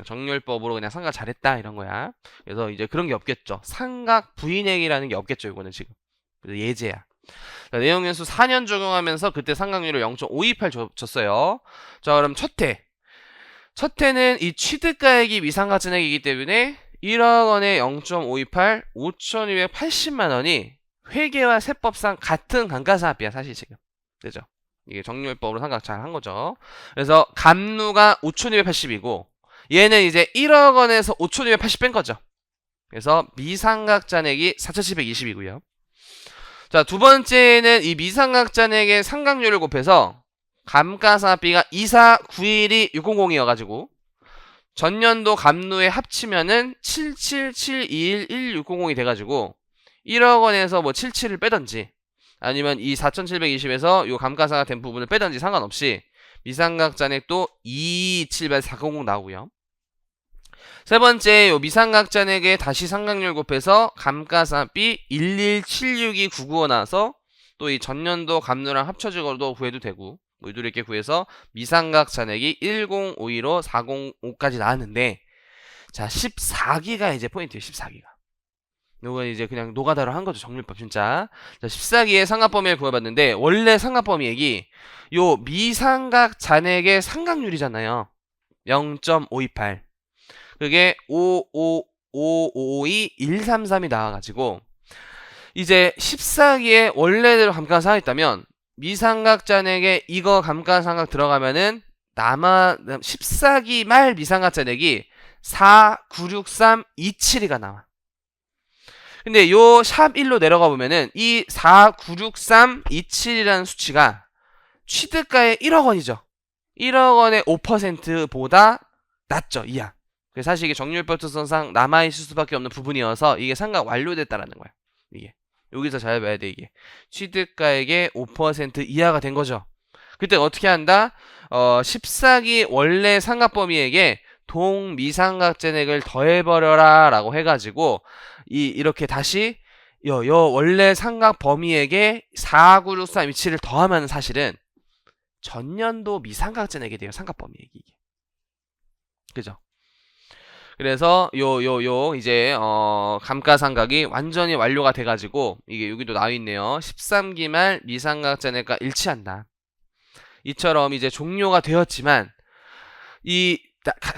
정률법으로 그냥 상각 잘했다 이런 거야. 그래서 이제 그런 게 없겠죠. 상각 부인액이라는 게 없겠죠. 이거는 지금. 그래서 예제야. 자, 내용연수 4년 적용하면서 그때 상각률을 0.528 줬어요. 자, 그럼 첫 해는 이 취득가액이 미상각 잔액이기 때문에 1억 원에 0.528, 5,280만 원이 회계와 세법상 같은 감가상각비야 사실 지금. 그죠? 이게 정률법으로 상각 잘 한 거죠. 그래서 감누가 5,280이고 얘는 이제 1억 원에서 5,280 뺀 거죠. 그래서 미상각 잔액이 4,720이고요. 자, 두 번째는 이 미상각 잔액의 상각률을 곱해서 감가상각비가 2491이 6002여가지고 전년도 감누에 합치면은 777211600이 돼가지고 1억 원에서 뭐 77을 빼던지 아니면 이 4720에서 요 감가상각 된 부분을 빼던지 상관없이 미상각 잔액도 2278400 나오고요. 세 번째 요 미상각 잔액에 다시 상각률 곱해서 감가상각비 1176295 나와서 또 이 전년도 감누랑 합쳐지고도 구해도 되고 뭐 이렇게 구해서 미상각 잔액이 1052로 405까지 나왔는데 자 14기가 이제 포인트예요. 14기가 요건 이제 그냥 노가다로 한 거죠. 정률법 진짜. 자 14기의 상각범위를 구해봤는데 원래 상각범위액이 요 미상각 잔액의 상각률이잖아요. 0.528 그게 55552 133이 나와가지고 이제 14기에 원래대로 감가상각 있다면 미상각 잔액에 이거 감가상각 들어가면은 14기 말 미상각 잔액이 496327이가 나와. 근데 요 샵 1로 내려가 보면은 이 496327이라는 수치가 취득가의 1억 원이죠. 1억 원의 5%보다 낮죠. 이하. 그래서 사실 이게 정률법 특성상 남아있을 수밖에 없는 부분이어서 이게 상각 완료됐다라는 거야. 이게. 여기서 잘 봐야 돼, 이게. 취득가액의 5% 이하가 된 거죠. 그때 어떻게 한다? 14기 원래 상각범위액에 동미상각 잔액을 더해버려라 라고 해가지고 이렇게 다시 요 원래 상각범위액에 496327을 더하면 사실은 전년도 미상각 잔액이 돼요. 상각범위액이. 그죠? 그래서 이제 감가상각이 완전히 완료가 돼가지고 이게 여기도 나와있네요. 13기 말 미상각 잔액과 일치한다. 이처럼 이제 종료가 되었지만 이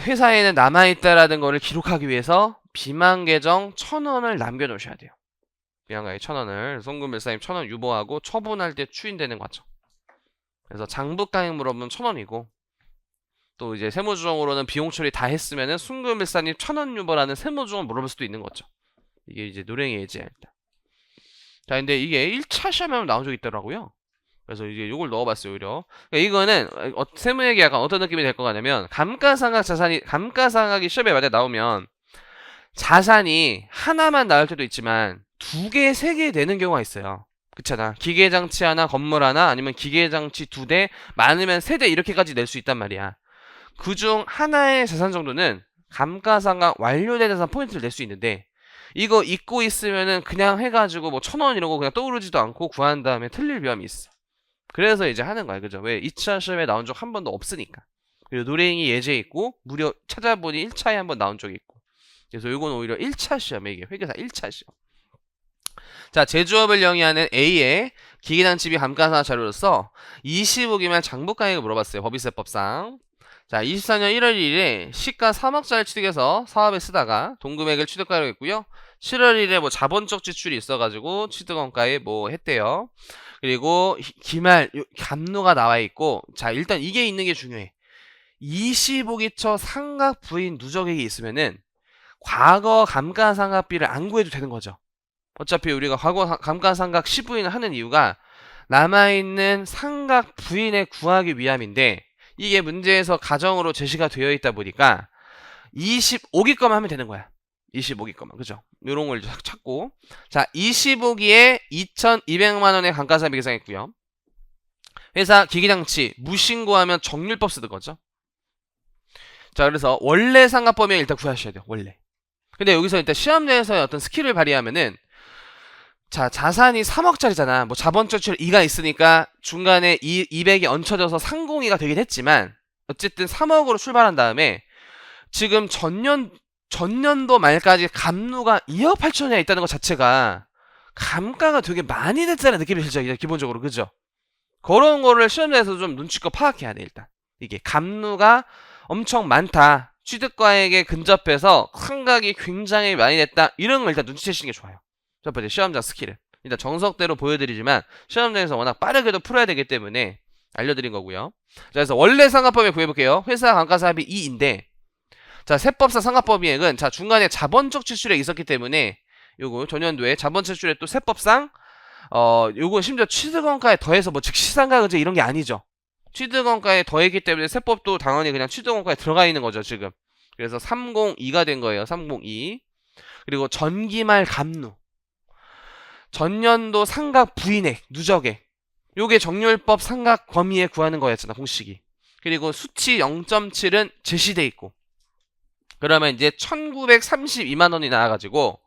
회사에는 남아있다라는 거를 기록하기 위해서 비만계정 1,000원을 남겨놓으셔야 돼요. 비만가액 1,000원을 송금일사님 1,000원 유보하고 처분할 때 추인되는 과정. 그래서 장부가액 물어보면 1,000원이고 또 이제 세무조정으로는 비용 처리 다 했으면은 순금일사님 1,000원 유보라는 세무조정을 물어볼 수도 있는 거죠. 이게 이제 노랭이 예제야 일단. 자, 근데 이게 1차 시험에 나온 적이 있더라고요. 그래서 이제 요걸 넣어봤어요 오히려. 그러니까 이거는 세무회계 약간 어떤 느낌이 될 것 같냐면 감가상각이 시험에 만약에 나오면 자산이 하나만 나올 때도 있지만 2개, 3개 되는 경우가 있어요. 그렇잖아. 기계장치 하나, 건물 하나, 아니면 기계장치 2대, 많으면 3대 이렇게까지 낼 수 있단 말이야. 그중 하나의 자산 정도는 감가상각 완료된 자산 포인트를 낼 수 있는데 이거 잊고 있으면은 그냥 해가지고 뭐 1,000원 이러고 그냥 떠오르지도 않고 구한 다음에 틀릴 위험이 있어. 그래서 이제 하는 거야. 그죠? 왜 2차 시험에 나온 적 한 번도 없으니까. 그리고 노랭이 예제 있고 무려 찾아보니 1차에 한 번 나온 적이 있고. 그래서 이건 오히려 1차 시험에 이게 회계사 1차 시험. 자, 제조업을 영위하는 A의 기계장치비 감가상각 자료로서 25기만 장부가액을 물어봤어요. 법인세법상. 자, 24년 1월 1일에 시가 3억짜리 취득해서 사업에 쓰다가 동금액을 취득하려 했고요. 7월 1일에 뭐 자본적 지출이 있어가지고 취득원가에 뭐 했대요. 그리고 기말 감누가 나와 있고, 자, 일단 이게 있는 게 중요해. 25기처 상각 부인 누적액이 있으면은 과거 감가상각비를 안 구해도 되는 거죠. 어차피 우리가 과거 감가상각 시부인을 하는 이유가 남아있는 상각 부인을 구하기 위함인데, 이게 문제에서 가정으로 제시가 되어 있다 보니까 25기 거만 하면 되는 거야. 25기 거만. 그죠? 요런 걸 찾고. 자, 25기에 2,200만 원의 감가상각비 계산했고요. 회사 기기장치 무신고하면 정률법 쓰는 거죠. 자, 그래서 원래 상각범위를 일단 구하셔야 돼요. 원래. 근데 여기서 일단 시험장에서의 어떤 스킬을 발휘하면은, 자, 자산이 3억짜리잖아. 뭐 자본적 출혈 2가 있으니까 중간에 200이 얹혀져서 상공이가 되긴 했지만, 어쨌든 3억으로 출발한 다음에 지금 전년도 말까지 감루가 2억 8천이나 있다는 것 자체가 감가가 되게 많이 됐다는 느낌이 들죠. 기본적으로. 그죠? 그런 거를 시험장에서 좀 눈치껏 파악해야 돼. 일단 이게 감루가 엄청 많다, 취득과액에 근접해서 상각이 굉장히 많이 됐다, 이런 걸 일단 눈치채시는 게 좋아요. 첫 번째 시험장 스킬을 일단 정석대로 보여드리지만 시험장에서 워낙 빠르게도 풀어야 되기 때문에 알려드린 거고요. 자, 그래서 원래 상각범위 구해볼게요. 회사 감가상각비 2인데, 자, 세법상 상각범위액은, 자, 중간에 자본적 지출액이 있었기 때문에 요거 전년도에 자본적 지출액 또 세법상 요거 심지어 취득원가에 더해서 뭐 즉시상각은제 이런 게 아니죠. 취득원가에 더했기 때문에 세법도 당연히 그냥 취득원가에 들어가 있는 거죠, 지금. 그래서 302가 된 거예요. 302. 그리고 전기말 감루, 전년도 상각 부인액, 누적액, 요게 정률법 상각 범위에 구하는 거였잖아, 공식이. 그리고 수치 0.7은 제시돼 있고. 그러면 이제 1932만 원이 나와가지고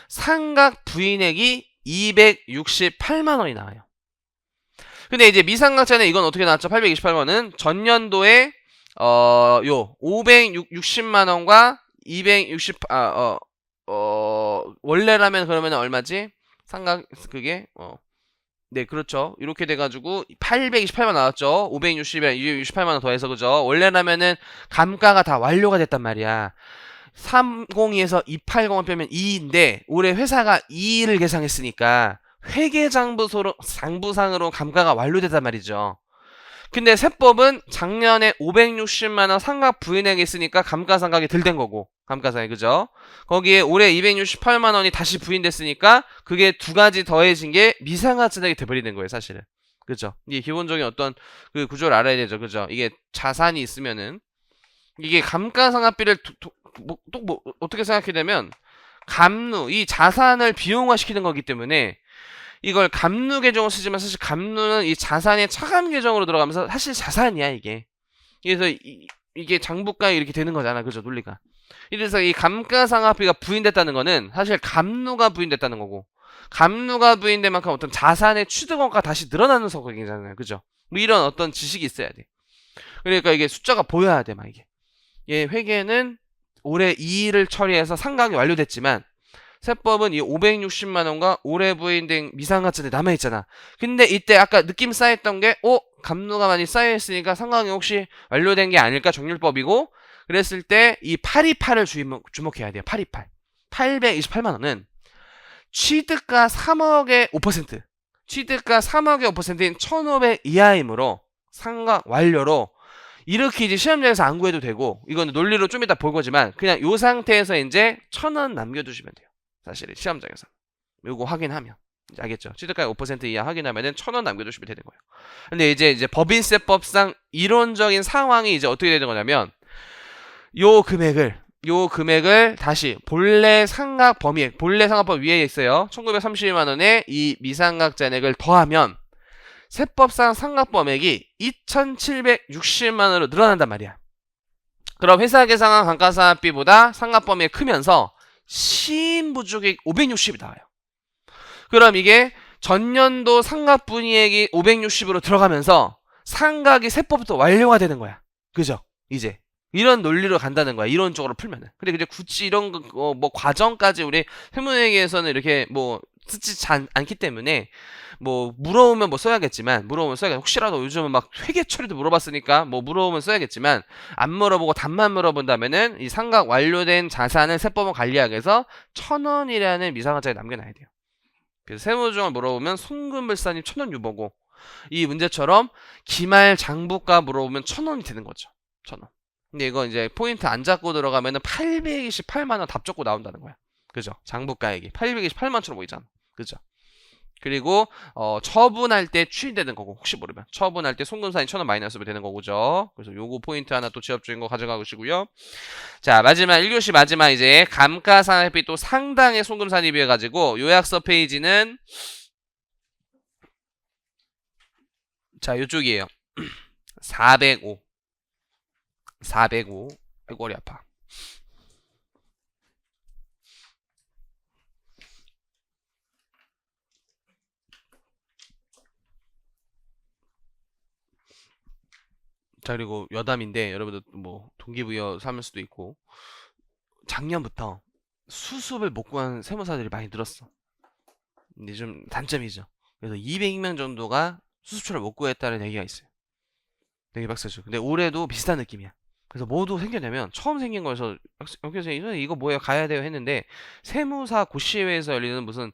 상각 부인액이 268만 원이 나와요. 근데 이제 미상각자는 이건 어떻게 나왔죠? 828만원은 전년도에 요 560만 원과 260 원래라면 그러면 얼마지? 상각 그게 네, 그렇죠. 이렇게 돼가지고 828만 나왔죠. 560이랑 268만 원 더해서. 그죠? 원래라면은 감가가 다 완료가 됐단 말이야. 302에서 280을 빼면 2인데 올해 회사가 2를 계상했으니까 회계장부상으로 감가가 완료됐단 말이죠. 근데 세법은 작년에 560만원 상각 부인액이 있으니까 감가상각이 덜 된 거고, 감가상각이. 그죠? 거기에 올해 268만원이 다시 부인됐으니까 그게 두 가지 더해진 게 미상가증액이 돼버리는 거예요, 사실은. 그죠? 이게 기본적인 어떤 그 구조를 알아야 되죠. 그죠? 이게 자산이 있으면은 이게 감가상각비를 어떻게 생각해야 되면, 감루, 이 자산을 비용화시키는 거기 때문에 이걸 감루 계정으로 쓰지만, 사실 감루는 이 자산의 차감 계정으로 들어가면서 사실 자산이야, 이게. 그래서 이게 장부가에 이렇게 되는 거잖아. 그죠? 논리가. 이래서 이 감가상각비가 부인됐다는 거는 사실 감루가 부인됐다는 거고, 감루가 부인된 만큼 어떤 자산의 취득원가가 다시 늘어나는 성격이잖아요. 그죠? 뭐 이런 어떤 지식이 있어야 돼. 그러니까 이게 숫자가 보여야 돼, 막 이게. 예, 회계는 올해 2일을 처리해서 상각이 완료됐지만 세법은 이 560만원과 올해 부인된 미상가증이 남아있잖아. 근데 이때 아까 느낌 쌓였던 게 감루가 많이 쌓여있으니까 상각이 혹시 완료된 게 아닐까, 정률법이고. 그랬을 때 이 828을 주목해야 돼요. 828. 828만원은 취득가 3억의 5%, 취득가 3억의 5%인 1,500 이하이므로 상각 완료로, 이렇게 이제 시험장에서 안 구해도 되고, 이건 논리로 좀 이따 볼 거지만 그냥 요 상태에서 이제 1,000원 남겨두시면 돼요. 사실 시험장에서 요거 확인하면 알겠죠? 취득가의 5% 이하 확인하면은 1,000원 남겨두시면 되는 거예요. 근데 이제 법인세법상 이론적인 상황이 이제 어떻게 되는 거냐면, 요 금액을 다시 본래 상각 범위액, 본래 상각범 위에 있어요. 1931만원에 이 미상각 잔액을 더하면 세법상 상각범액이 2,760만원으로 늘어난단 말이야. 그럼 회사 계상한 감가상각비보다 상각범액이 크면서 시인부족액 560이 나와요. 그럼 이게 전년도 상각분이액이 560으로 들어가면서 상각이 세법부터 완료가 되는 거야. 그죠? 이제 이런 논리로 간다는 거야, 이론적으로 풀면은. 근데 이제 굳이 이런 거 뭐 과정까지 우리 세무회계에서는 이렇게 뭐 쓰지 않기 때문에, 뭐 물어오면 뭐 써야겠지만, 혹시라도 요즘은 막 회계 처리도 물어봤으니까 뭐 물어오면 써야겠지만, 안 물어보고 답만 물어본다면은 이 상각 완료된 자산을 세법은 관리하기 위해서 1,000원이라는 미상가짜리 남겨놔야 돼요. 그래서 세무조정을 물어보면 송금불사님 1,000원 유보고, 이 문제처럼 기말 장부가 물어보면 1,000원이 되는 거죠. 1,000원. 근데 이거 이제 포인트 안 잡고 들어가면은 828만 원 답 적고 나온다는 거야. 그죠? 장부가액이 828만 원처럼 보이잖아. 그죠? 그리고 처분할 때 추인되는 거고, 혹시 모르면 처분할 때 송금사인 1,000원 마이너스로 되는 거고죠. 그래서 요거 포인트 하나 또 지업 중인 거 가져가시고요. 자, 마지막 1교시 마지막 이제 감가상각비 또 상당의 송금산입이 해가지고 요약서 페이지는 자, 요쪽이에요. 405. 아이고, 머리 아파. 자, 그리고 여담인데 여러분들 뭐 동기부여 삼을 수도 있고, 작년부터 수습을 못 구한 세무사들이 많이 늘었어. 근데 좀 단점이죠. 그래서 200명 정도가 수습처를 못 구했다는 얘기가 있어요. 되게 박스죠. 근데 올해도 비슷한 느낌이야. 그래서 뭐도 생겼냐면 처음 생긴 거에서 선생님 이거 뭐예요? 가야 돼요 했는데 세무사 고시회에서 열리는 무슨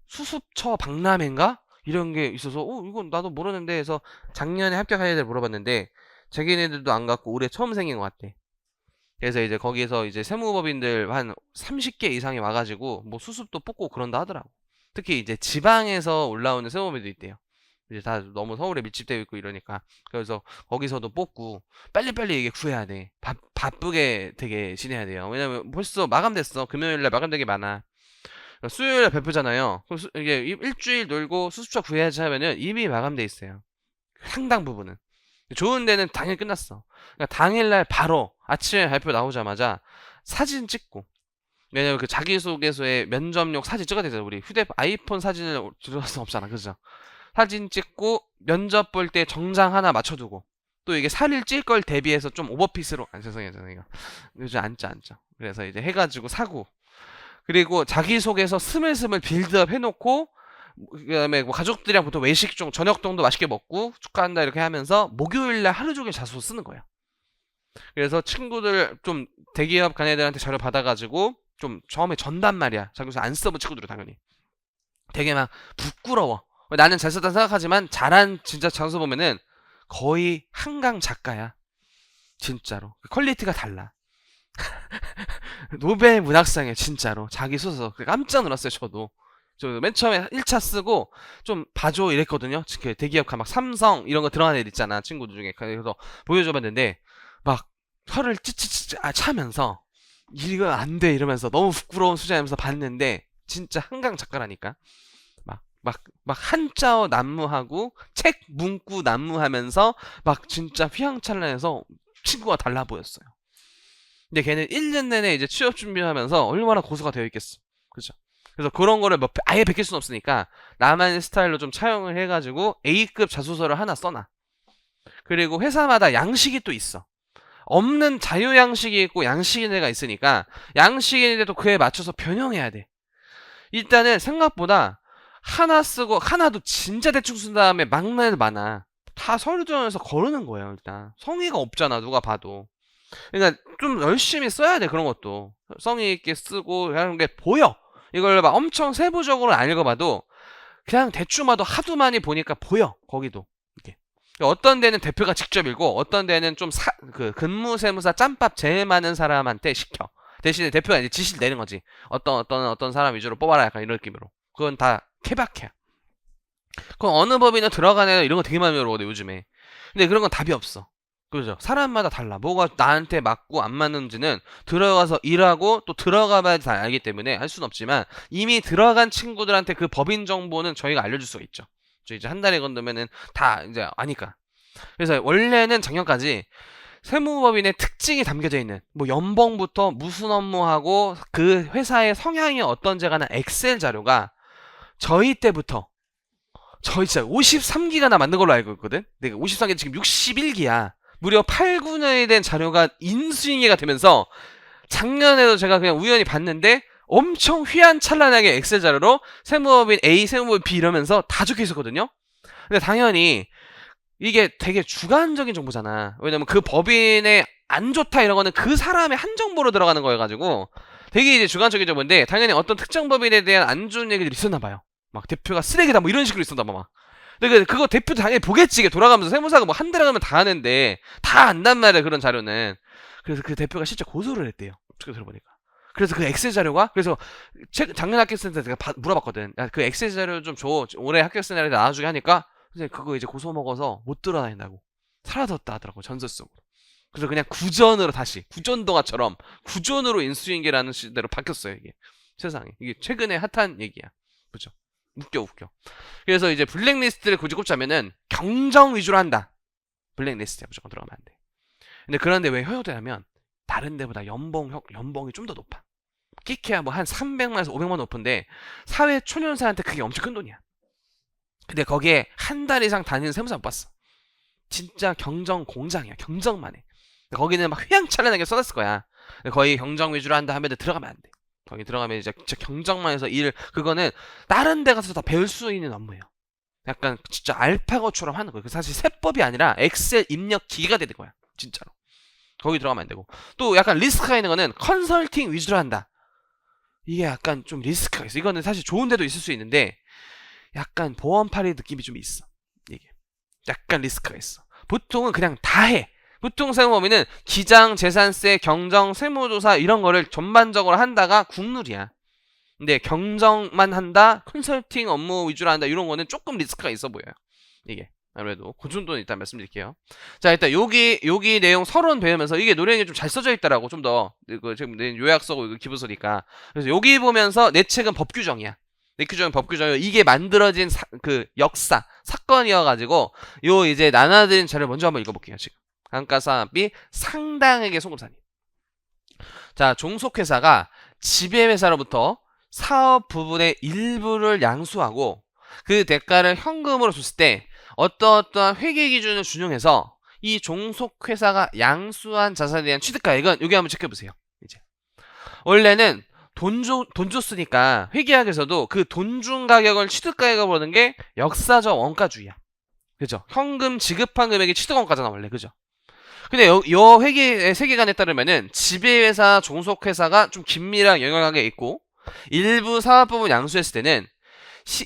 수습처 박람회인가? 이런 게 있어서 이건 나도 모르는데 해서 작년에 합격한 애들 물어봤는데 자기네들도 안 갔고 올해 처음 생긴 것 같대. 그래서 이제 거기에서 이제 세무법인들 한 30개 이상이 와가지고 뭐 수습도 뽑고 그런다 하더라고. 특히 이제 지방에서 올라오는 세무법인도 있대요. 이제 다 너무 서울에 밀집되어 있고 이러니까. 그래서 거기서도 뽑고 빨리빨리 이게 구해야 돼. 바쁘게 되게 지내야 돼요. 왜냐면 벌써 마감됐어. 금요일날 마감되게 많아. 수요일에 발표잖아요. 그럼 이게 일주일 놀고 수습처 구해야지 하면은 이미 마감돼 있어요. 상당 부분은. 좋은 데는 당일 끝났어. 그러니까 당일날 바로 아침에 발표 나오자마자 사진 찍고, 왜냐면 그 자기소개서에 면접용 사진 찍어야 되잖아. 우리 휴대폰 아이폰 사진을 들을 수 없잖아. 그죠? 사진 찍고 면접 볼 때 정장 하나 맞춰두고, 또 이게 살을 찔 걸 대비해서 좀 오버핏으로, 죄송해요. 요즘 앉죠. 그래서 이제 해가지고 사고, 그리고 자기소개서 스물스물 빌드업 해놓고, 그 다음에 뭐 가족들이랑 보통 외식 중 저녁동도 맛있게 먹고 축하한다 이렇게 하면서 목요일날 하루 종일 자소서 쓰는 거야. 그래서 친구들 좀 대기업 간 애들한테 자료 받아가지고 좀 처음에 전단 말이야. 자기소개 안 써본 친구들은 당연히 되게 막 부끄러워. 나는 잘 썼다 생각하지만 잘한 진짜 자소서 보면은 거의 한강 작가야. 진짜로 퀄리티가 달라. 노벨 문학상이야 진짜로. 자기 소설 깜짝 놀랐어요. 저도 저 맨 처음에 1차 쓰고 좀 봐줘 이랬거든요. 그 대기업 막 삼성 이런 거 들어간 애들 있잖아 친구들 중에. 그래서 보여줘봤는데 막 혀를 찌찌찌 차면서 이거 안 돼 이러면서 너무 부끄러운 수준하면서 봤는데 진짜 한강 작가라니까. 막 한자어 난무하고 책 문구 난무하면서 막 진짜 휘황찬란해서 친구가 달라 보였어요. 근데 걔는 1년 내내 이제 취업 준비하면서 얼마나 고수가 되어 있겠어. 그죠? 그래서 그런 거를 뭐 아예 베낄 수는 없으니까 나만의 스타일로 좀 차용을 해가지고 A급 자소서를 하나 써놔. 그리고 회사마다 양식이 또 있어. 없는 자유 양식이 있고 양식인 애가 있으니까 양식인데도 그에 맞춰서 변형해야 돼. 일단은 생각보다 하나 쓰고 하나도 진짜 대충 쓴 다음에 막는 애들 많아. 다 서류전에서 거르는 거예요. 일단 성의가 없잖아 누가 봐도. 그러니까 좀 열심히 써야 돼. 그런 것도 성의 있게 쓰고 하는 게 보여. 이걸 막 엄청 세부적으로 안 읽어봐도 그냥 대충 봐도 하도 많이 보니까 보여. 거기도 이렇게. 어떤 데는 대표가 직접 읽고 어떤 데는 좀 그 근무세무사 짬밥 제일 많은 사람한테 시켜. 대신에 대표가 이제 지시를 내는 거지. 어떤 사람 위주로 뽑아라 약간 이런 느낌으로. 그건 다 케바케야. 그럼 어느 법인은 들어가네 이런 거 되게 많이 물어보거든 요즘에. 근데 그런 건 답이 없어. 그죠? 사람마다 달라. 뭐가 나한테 맞고 안 맞는지는 들어가서 일하고 또 들어가봐야 다 알기 때문에 할 수는 없지만 이미 들어간 친구들한테 그 법인 정보는 저희가 알려줄 수가 있죠. 저 이제 한 달에 건너면은 다 이제 아니까. 그래서 원래는 작년까지 세무법인의 특징이 담겨져 있는 뭐 연봉부터 무슨 업무하고 그 회사의 성향이 어떤지 가는 엑셀 자료가 저희 때부터 저희 진짜 53기가나 만든 걸로 알고 있거든. 내가 53기 지금 61기야. 무려 8분의 된 자료가 인수인계가 되면서 작년에도 제가 그냥 우연히 봤는데 엄청 휘황찬란하게 엑셀 자료로 세무법인 A, 세무법인 B 이러면서 다 적혀 있었거든요. 근데 당연히 이게 되게 주관적인 정보잖아. 왜냐면 그 법인의 안 좋다 이런 거는 그 사람의 한 정보로 들어가는 거여가지고 되게 이제 주관적인 정보인데 당연히 어떤 특정 법인에 대한 안 좋은 얘기들이 있었나 봐요. 막 대표가 쓰레기다 뭐 이런 식으로 있었나 봐 막. 근데 그거 대표 당연히 보겠지. 이게 돌아가면서 세무사가 뭐 한 달에 가면 다 하는데 다 안단 말이야 그런 자료는. 그래서 그 대표가 실제 고소를 했대요. 어떻게 들어보니까. 그래서 그 엑셀 자료가 그래서 작년 학교생 때 내가 물어봤거든. 야, 그 엑셀 자료 좀 줘. 올해 학교생 날에 나와주게 하니까 이제 그거 이제 고소 먹어서 못 드러낸다고 사라졌다 하더라고 전서 속으로. 그래서 그냥 구전으로 다시 구전동화처럼 구전으로 인수인계라는 시대로 바뀌었어요 이게 세상에. 이게 최근에 핫한 얘기야. 그죠? 웃겨. 그래서 이제 블랙리스트를 굳이 꼽자면은 경정 위주로 한다. 블랙리스트에 무조건 들어가면 안 돼. 근데 그런데 왜 허용되냐면 다른 데보다 연봉이 좀 더 높아. 끼케야 뭐 한 300만에서 500만 높은데 사회 초년생한테 그게 엄청 큰 돈이야. 근데 거기에 한 달 이상 다니는 세무사 못 봤어. 진짜 경정 공장이야. 경정만 해. 거기는 막 휘황찬란하게 써놨을 거야. 거의 경정 위주로 한다 하면 들어가면 안 돼. 거기 들어가면 이제 진짜 경정만 해서 그거는 다른 데 가서 다 배울 수 있는 업무예요. 약간 진짜 알파고처럼 하는 거예요. 사실 세법이 아니라 엑셀 입력 기계가 되는 거야. 진짜로. 거기 들어가면 안 되고. 또 약간 리스크가 있는 거는 컨설팅 위주로 한다. 이게 약간 좀 리스크가 있어. 이거는 사실 좋은 데도 있을 수 있는데 약간 보험팔이 느낌이 좀 있어. 이게 약간 리스크가 있어. 보통은 그냥 다 해. 보통 세무법인은 기장, 재산세, 경정, 세무조사 이런 거를 전반적으로 한다가 국룰이야. 근데 경정만 한다, 컨설팅 업무 위주로 한다 이런 거는 조금 리스크가 있어 보여요. 이게 아무래도 그 정도는 일단 말씀드릴게요. 자, 일단 여기 내용 서론 배우면서 이게 노래에 좀 잘 써져 있더라고. 좀 더 이거 지금 요약 써고 이거 기부서니까. 그래서 여기 보면서 내 책은 법 규정이야. 내 규정은 법 규정이요. 이게 만들어진 그 역사 사건이어가지고 요 이제 나눠드린 자료 먼저 한번 읽어볼게요. 지금 감가상각비 상당하게 송금사니. 자, 종속회사가 지배회사로부터 사업 부분의 일부를 양수하고 그 대가를 현금으로 줬을 때 어떠한 회계 기준을 준용해서 이 종속회사가 양수한 자산에 대한 취득가액은 여기 한번 체크해보세요. 이제 원래는 돈 줬으니까 회계학에서도 그 돈 준 가격을 취득가액을 보는 게 역사적 원가주의야. 그죠? 현금 지급한 금액이 취득원가잖아 원래. 그죠? 근데 요 회계의 세계관에 따르면은 지배회사, 종속회사가 좀 긴밀한 영향력이 있고 일부 사업부문 양수했을 때는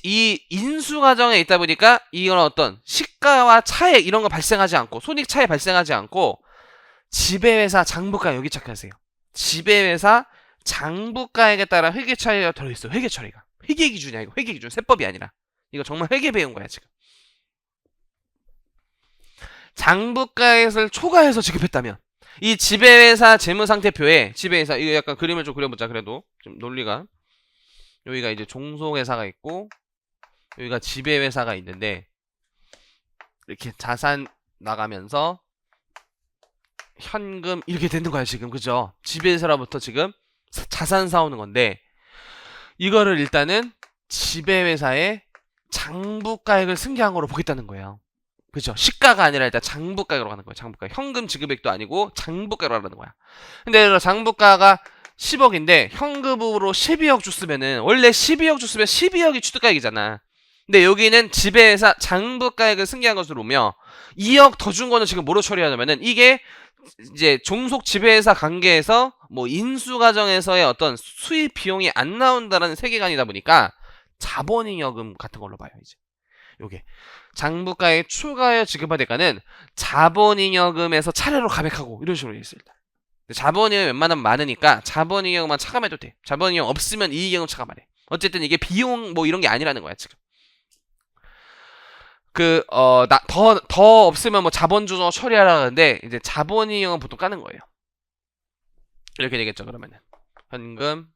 이 인수 과정에 있다 보니까 이건 어떤 시가와 차액 이런 거 발생하지 않고 손익 차익 발생하지 않고 지배회사 장부가 여기 착하세요. 지배회사 장부가액에 따라 회계 처리가 들어있어. 회계 처리가 회계 기준이야. 이거 회계 기준 세법이 아니라 이거 정말 회계 배운 거야 지금. 장부가액을 초과해서 지급했다면 이 지배회사 재무상태표에 지배회사 이거 약간 그림을 좀 그려보자. 그래도 좀 논리가 여기가 이제 종속회사가 있고 여기가 지배회사가 있는데 이렇게 자산 나가면서 현금 이렇게 되는 거야 지금. 그죠? 지배회사로부터 지금 자산 사오는 건데 이거를 일단은 지배회사의 장부가액을 승계한 거로 보겠다는 거예요. 그죠? 시가가 아니라 일단 장부가액으로 가는 거예요. 장부가 현금 지급액도 아니고 장부가액으로 가는 거야. 근데 장부가가 10억인데 현금으로 12억 줬으면은 원래 12억 줬으면 12억이 취득가액이잖아. 근데 여기는 지배회사 장부가액을 승계한 것으로 보면 2억 더 준 거는 지금 뭐로 처리하냐면은 이게 이제 종속 지배회사 관계에서 뭐 인수 과정에서의 어떤 수입 비용이 안 나온다라는 세계관이다 보니까 자본잉여금 같은 걸로 봐요. 이제 요게 장부가액 추가하여 지급할 대가는 자본잉여금에서 차례로 감액하고 이런 식으로 있을 때. 자본잉여금 웬만하면 많으니까 자본잉여금만 차감해도 돼. 자본잉여금 없으면 이익잉여금 차감 안 해. 어쨌든 이게 비용 뭐 이런 게 아니라는 거야 지금. 더 없으면 뭐 자본조정 처리하라는데 이제 자본잉여금 보통 까는 거예요. 이렇게 되겠죠. 그러면은 현금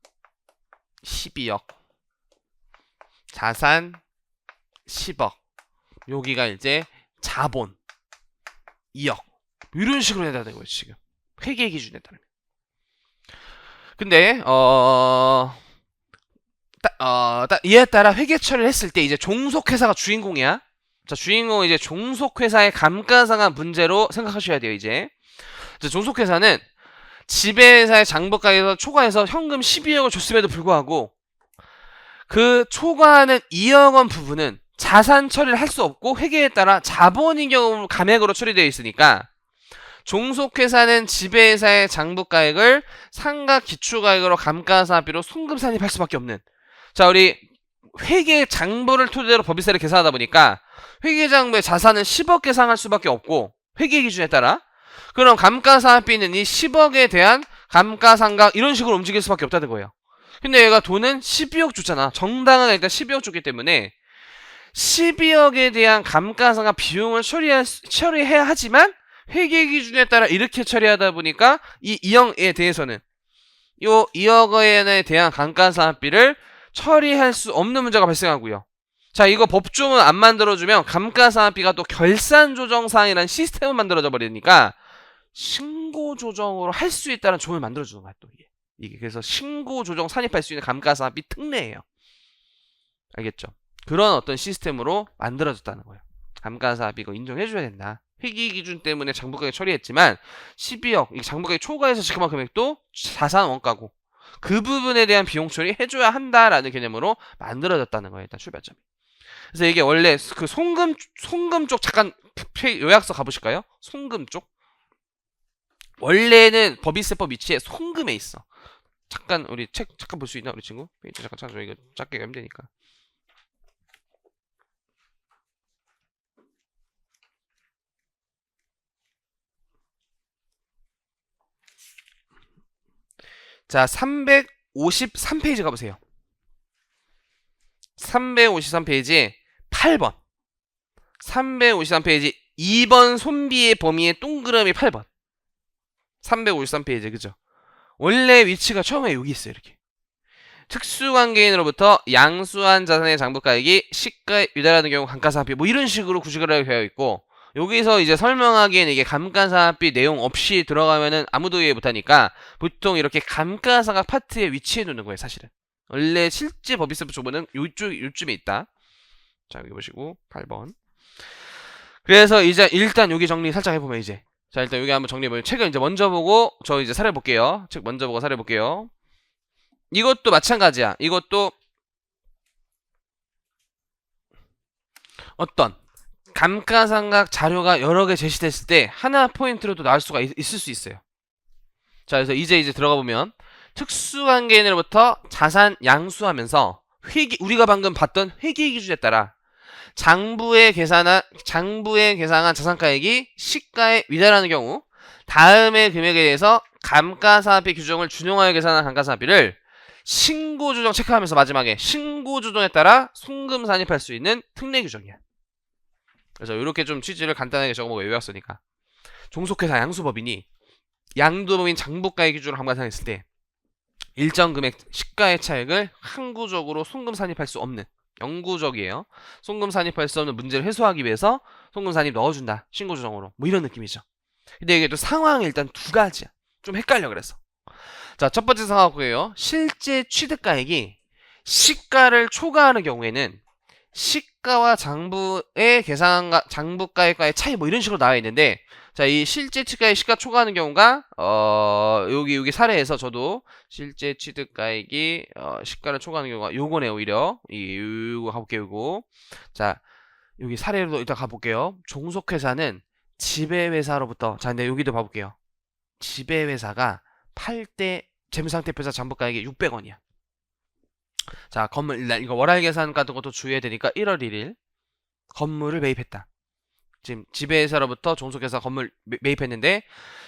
12억 자산 10억 여기가 이제 자본 2억 이런 식으로 해야 되는 거예요 지금 회계 기준에 따르면. 근데 이에 따라 회계 처리를 했을 때 이제 종속회사가 주인공이야. 자, 주인공은 이제 종속회사의 감가상각 문제로 생각하셔야 돼요. 이제 종속회사는 지배회사의 장부가액에서 초과해서 현금 12억을 줬음에도 불구하고 그 초과하는 2억 원 부분은 자산 처리를 할 수 없고 회계에 따라 자본잉여금 감액으로 처리되어 있으니까 종속회사는 지배회사의 장부가액을 상각 기초가액으로 감가상각비로 송금산입할 수밖에 없는. 자, 우리 회계 장부를 토대로 법인세를 계산하다 보니까 회계 장부의 자산은 10억 계산할 수밖에 없고 회계 기준에 따라 그럼 감가상각비는 이 10억에 대한 감가상각 이런 식으로 움직일 수밖에 없다는 거예요. 근데 얘가 돈은 12억 줬잖아. 정당은 일단 12억 줬기 때문에 12억에 대한 감가상각 비용을 처리해야 하지만 회계 기준에 따라 이렇게 처리하다 보니까 이 2억에 대해서는 요 2억 원에 대한 감가상각비를 처리할 수 없는 문제가 발생하고요. 자, 이거 법조문 안 만들어주면 감가상각비가 또 결산조정사항이라는 시스템을 만들어져 버리니까 신고조정으로 할 수 있다는 조문을 만들어주는 거야, 또 이게. 그래서 신고조정 산입할 수 있는 감가상각비 특례예요. 알겠죠? 그런 어떤 시스템으로 만들어졌다는 거예요. 감가상각비 이거 인정해줘야 된다. 회계 기준 때문에 장부가액 처리했지만 12억, 이 장부가액 초과해서 지급한 금액도 자산 원가고 그 부분에 대한 비용 처리 해줘야 한다라는 개념으로 만들어졌다는 거예요. 일단 출발점이. 그래서 이게 원래 그 송금 쪽 잠깐 요약서 가보실까요? 송금 쪽. 원래는 법인세법 위치에 송금에 있어. 잠깐 우리 책 잠깐 볼 수 있나 우리 친구? 페이지 잠깐 찾아줘. 이거 작게 힘드니까. 자, 353페이지 가보세요. 353페이지 8번. 353페이지 2번 손비의 범위의 동그라미 8번. 353페이지 그죠? 원래 위치가 처음에 여기 있어요. 이렇게. 특수관계인으로부터 양수한 자산의 장부가액이 시가에 유달하는 경우 감가상각비 뭐 이런 식으로 구직을 되어 있고 여기서 이제 설명하기에는 이게 감가상각비 내용 없이 들어가면은 아무도 이해 못하니까 보통 이렇게 감가상각 파트에 위치해 놓는 거예요. 사실은 원래 실제 법인세법 조문은 요쯤에 있다. 자, 여기 보시고 8번. 그래서 이제 일단 여기 정리 살짝 해보면 이제 자, 일단 여기 한번 정리해보면 책을 이제 먼저 보고 저 이제 사례 볼게요. 책 먼저 보고 사례 볼게요. 이것도 마찬가지야. 이것도 어떤 감가상각 자료가 여러 개 제시됐을 때 하나 포인트로도 나올 수가 있을 수 있어요. 자, 그래서 이제 들어가 보면 특수관계인으로부터 자산 양수하면서 우리가 방금 봤던 회계 기준에 따라 장부에 계산한 자산가액이 시가에 위달하는 경우 다음의 금액에 대해서 감가상각비 규정을 준용하여 계산한 감가상각비를 신고조정 체크하면서 마지막에 신고조정에 따라 송금 산입할 수 있는 특례 규정이야. 그래서 이렇게 좀 취지를 간단하게 적어보고 외웠으니까 종속회사 양수법인이 양도법인 장부가액 기준으로 감가상각했을 때 일정 금액 시가의 차액을 항구적으로 송금 산입할 수 없는 영구적이에요. 송금 산입할 수 없는 문제를 해소하기 위해서 송금 산입 넣어준다. 신고조정으로. 뭐 이런 느낌이죠. 근데 이게 또 상황이 일단 두 가지야. 좀 헷갈려 그래서. 자, 첫 번째 상황이고요. 실제 취득가액이 시가를 초과하는 경우에는 시가와 장부의 장부가액과의 차이 뭐 이런 식으로 나와 있는데 자, 이 실제 취득가액 시가 초과하는 경우가 여기 사례에서 저도 실제 취득가액이 시가를 초과하는 경우가 요거네. 오히려 요거 가볼게요. 요거. 자, 여기 사례로 일단 가볼게요. 종속회사는 지배회사로부터 자, 근데 여기도 봐볼게요. 지배회사가 팔 때 재무상태표사 장부가액이 600원이야. 자, 건물 이거 월할 계산 같은 것도 주의해야 되니까 1월 1일 건물을 매입했다. 지금 지배회사로부터 종속회사 건물 매입했는데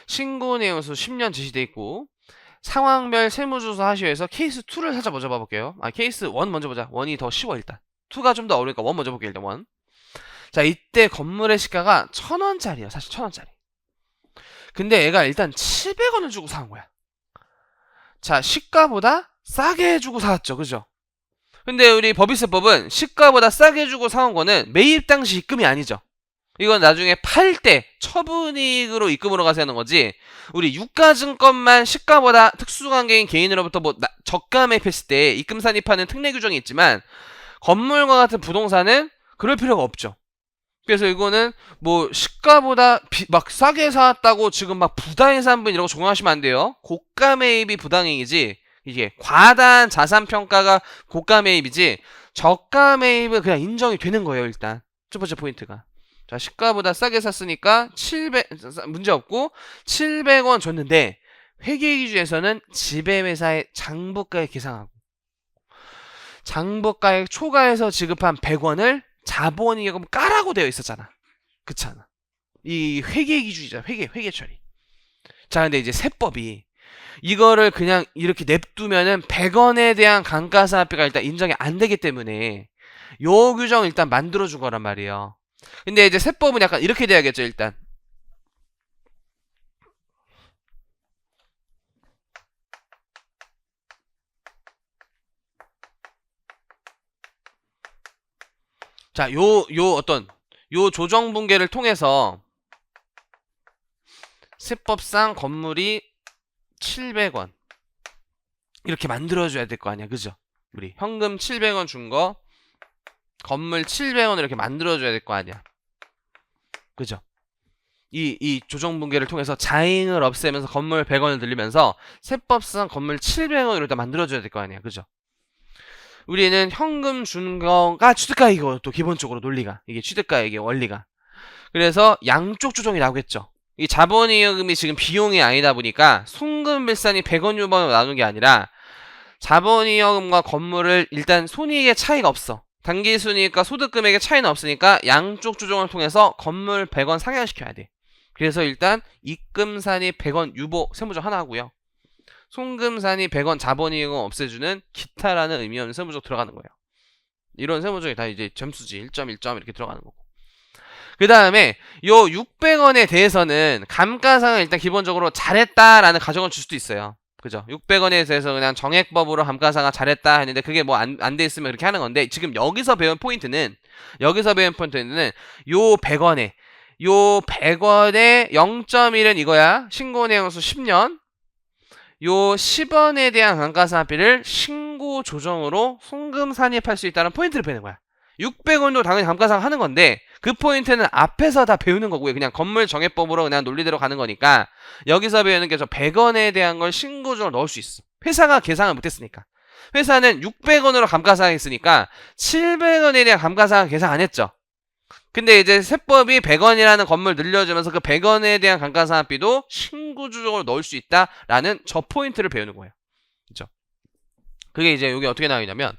신고 내용에서 10년 제시돼 있고 상황별 세무조사 하시오에서 케이스 2를 살짝 먼저 봐볼게요. 케이스 1 먼저 보자. 1이 더 쉬워 일단. 2가 좀 더 어려우니까 1 먼저 볼게요. 일단 1. 자, 이때 건물의 시가가 1,000원짜리야. 사실 1,000원짜리. 근데 얘가 일단 700원을 주고 사온 거야. 자, 시가보다 싸게 주고 사왔죠. 그죠? 근데 우리 법인세법은 시가보다 싸게 주고 사온 거는 매입 당시 입금이 아니죠. 이건 나중에 팔 때 처분이익으로 입금으로 가서 하는 거지. 우리 유가증권만 시가보다 특수관계인 개인으로부터 뭐 저가 매입했을 때 입금 산입하는 특례 규정이 있지만 건물과 같은 부동산은 그럴 필요가 없죠. 그래서 이거는 뭐 시가보다 막 싸게 사왔다고 지금 막 부당해산분 이런 거 적용하시면 안 돼요. 고가 매입이 부당이익이지 이게 과다한 자산 평가가 고가 매입이지 저가 매입은 그냥 인정이 되는 거예요. 일단 첫 번째 포인트가. 자, 시가보다 싸게 샀으니까 700 문제 없고 700원 줬는데 회계 기준에서는 지배회사의 장부가액 계상하고 장부가액 초과해서 지급한 100원을 자본이익금 까라고 되어 있었잖아. 그렇잖아. 이 회계 기준이잖아. 회계 처리. 자, 근데 이제 세법이 이거를 그냥 이렇게 냅두면은 100원에 대한 감가상각비가 일단 인정이 안 되기 때문에 요 규정 일단 만들어준 거란 말이에요. 근데 이제 세법은 약간 이렇게 돼야겠죠, 일단. 자, 요 조정 붕괴를 통해서 세법상 건물이 700원 이렇게 만들어줘야 될 거 아니야, 그죠? 우리 현금 700원 준 거 건물 700원 이렇게 만들어줘야 될 거 아니야, 그죠? 이 조정 붕괴를 통해서 자잉을 없애면서 건물 100원을 늘리면서 세법상 건물 700원 이렇게 만들어줘야 될 거 아니야, 그죠? 우리는 현금 준 거가 취득가액이고, 또 기본적으로 논리가 이게 취득가액의 원리가. 그래서 양쪽 조정이 나오겠죠. 이 자본이익금이 지금 비용이 아니다 보니까 송금밀산이 100원 유보로 나누는 게 아니라 자본이익금과 건물을 일단 손익의 차이가 없어. 당기순이익과 소득금액의 차이는 없으니까 양쪽 조정을 통해서 건물 100원 상향시켜야 돼. 그래서 일단 입금산이 100원 유보 세무적 하나 하고요. 송금산이 100원 자본이익은 없애주는 기타라는 의미 없는 세무적 들어가는 거예요. 이런 세무적이 다 이제 점수지 1점 1점 이렇게 들어가는 거고. 그 다음에 요 600원에 대해서는 감가상을 일단 기본적으로 잘했다라는 가정을 줄 수도 있어요. 그죠? 600원에 대해서 그냥 정액법으로 감가상각 잘했다 했는데 그게 뭐 안 돼 있으면 그렇게 하는 건데, 지금 여기서 배운 포인트는 요 100원에 0.1은 이거야. 신고내용수 10년. 요 10원에 대한 감가상각비를 신고 조정으로 송금 산입할 수 있다는 포인트를 배우는 거야. 600원도 당연히 감가상각 하는 건데 그 포인트는 앞에서 다 배우는 거고요. 그냥 건물 정액법으로 그냥 논리대로 가는 거니까 여기서 배우는 게 저 100원에 대한 걸 신고 조정을 넣을 수 있어. 회사가 계산을 못했으니까. 회사는 600원으로 감가상각 했으니까 700원에 대한 감가상각 계산 안 했죠. 근데 이제 세법이 100원이라는 건물 늘려주면서 그 100원에 대한 감가상각비도 신고 조정으로 넣을 수 있다라는 저 포인트를 배우는 거예요. 그죠? 그게 이제 여기 어떻게 나오냐면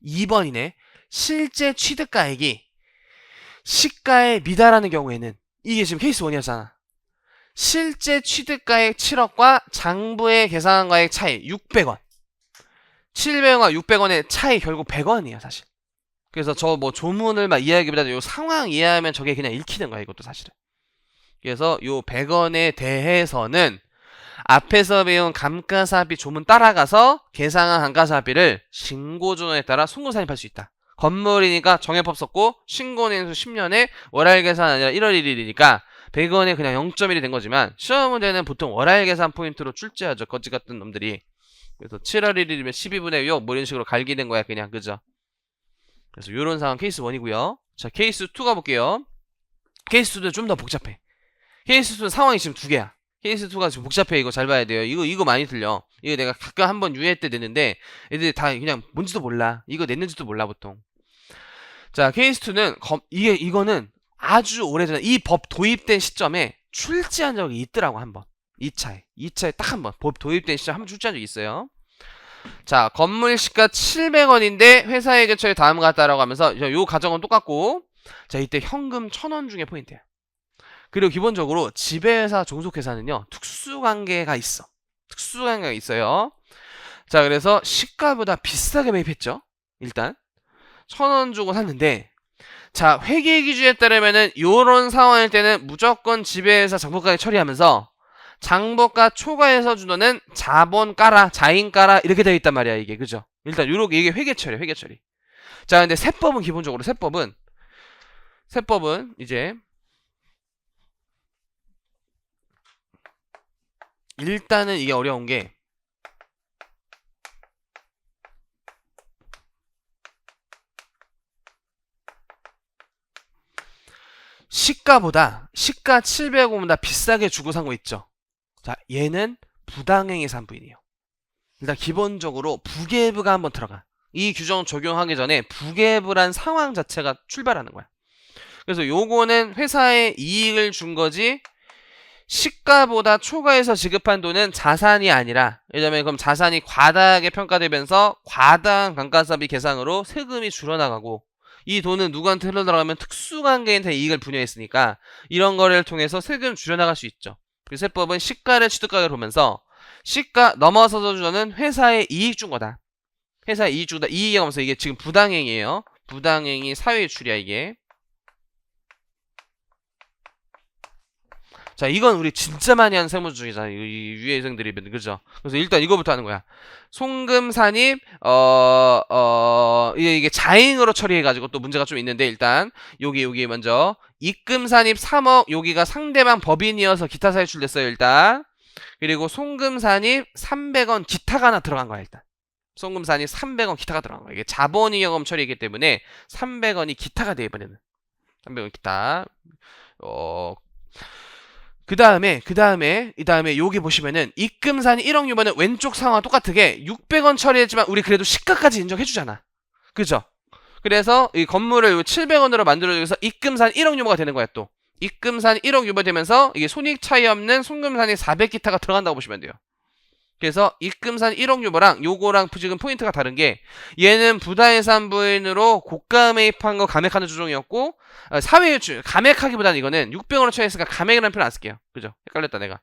2번이네. 실제 취득가액이 시가에 미달하는 경우에는, 이게 지금 케이스 1이었잖아. 실제 취득가액 7억과 장부의 계산가액 차이 600원. 700원과 600원의 차이 결국 100원이에요, 사실. 그래서 저 뭐 조문을 막 이해하기보다는 요 상황 이해하면 저게 그냥 읽히는 거야, 이것도 사실은. 그래서 요 100원에 대해서는 앞에서 배운 감가상각비 조문 따라가서 계상한 감가상각비를 신고조정에 따라 송금 산입할 수 있다. 건물이니까 정액법 썼고 신고年수 10년에 월할 계산 아니라 1월 1일이니까 100원에 그냥 0.1이 된 거지만 시험 문제는 보통 월할 계산 포인트로 출제하죠, 거지 같은 놈들이. 그래서 7월 1일이면 12분의 6 뭐 이런 식으로 갈기는 거야, 그냥. 그죠? 그래서 요런 상황 케이스 1이고요. 자, 케이스 2 가볼게요. 케이스 2도 좀 더 복잡해. 케이스 2는 상황이 지금 두 개야. 케이스 2가 지금 복잡해. 이거 잘 봐야 돼요. 이거 많이 들려. 이거 내가 가끔 한번 유예 때 냈는데 애들이 다 그냥 뭔지도 몰라. 이거 냈는지도 몰라, 보통. 자, 케이스 2는 이거는 아주 오래전에 이 법 도입된 시점에 출제한 적이 있더라고, 한번. 2차에 딱 한 번 법 도입된 시점 한번 출제한 적이 있어요. 자, 건물 시가 700원인데 회사의 개처에 다음과 같다라고 하면서 요 가정은 똑같고, 자, 이때 현금 1000원 중에 포인트야. 그리고 기본적으로 지배회사 종속회사는요 특수관계가 있어. 특수관계가 있어요. 자, 그래서 시가보다 비싸게 매입했죠. 일단 1000원 주고 샀는데, 자, 회계 기준에 따르면은 요런 상황일 때는 무조건 지배회사 장부가액 처리하면서 장부가 초과해서 주는 자본 까라, 자인 까라 이렇게 되어 있단 말이야, 이게. 그죠? 일단 요렇게 이게 회계 처리. 자, 근데 세법은 기본적으로 세법은 이제 일단은 이게 어려운 게 시가 700원보다 비싸게 주고 산 거 있죠. 자, 얘는 부당행위 산부인이에요. 일단 기본적으로 부계부가 한번 들어가. 이 규정 적용하기 전에 부계부란 상황 자체가 출발하는 거야. 그래서 요거는 회사에 이익을 준 거지 시가보다 초과해서 지급한 돈은 자산이 아니라, 예를 그럼 자산이 과다하게 평가되면서 과다한 감가상각비 계상으로 세금이 줄어나가고, 이 돈은 누구한테 흘러들어가면 특수관계인한테 이익을 분여했으니까 이런 거래를 통해서 세금 줄여나갈 수 있죠. 그 세법은 시가를 취득가격으로 보면서 시가 넘어서서 주는 회사의 이익 준 거다. 회사의 이익 주다. 이익이 하면서 이게 지금 부당행위예요. 부당행위 사회유출이야 이게. 자, 이건 우리 진짜 많이 하는 세무 중이잖아. 이 유해생들이, 그죠? 그래서 일단 이거부터 하는 거야. 송금산입, 이게 자행으로 처리해가지고 또 문제가 좀 있는데, 일단, 여기 먼저. 입금산입 3억, 여기가 상대방 법인이어서 기타 사유출 됐어요, 일단. 그리고 송금산입 300원 기타가 하나 들어간 거야, 일단. 송금산입 300원 기타가 들어간 거야. 이게 자본이익금 처리이기 때문에 300원이 기타가 돼, 이번에는. 300원 기타. 그 다음에 여기 보시면은 입금산이 1억 유보는 왼쪽 상황과 똑같게 600원 처리했지만 우리 그래도 시가까지 인정해주잖아. 그죠? 그래서 이 건물을 700원으로 만들어줘서 입금산 1억 유보가 되는 거야 또. 입금산 1억 유보 되면서 이게 손익 차이 없는 송금산이 400기타가 들어간다고 보시면 돼요. 그래서 입금산 1억 유보랑 요거랑 지금 포인트가 다른 게 얘는 부당해산 부인으로 고가 매입한 거 감액하는 조정이었고 사회유출 감액하기보다는 이거는 600원을 처리했으니까 감액이라는 표현 안 쓸게요. 그죠? 헷갈렸다 내가.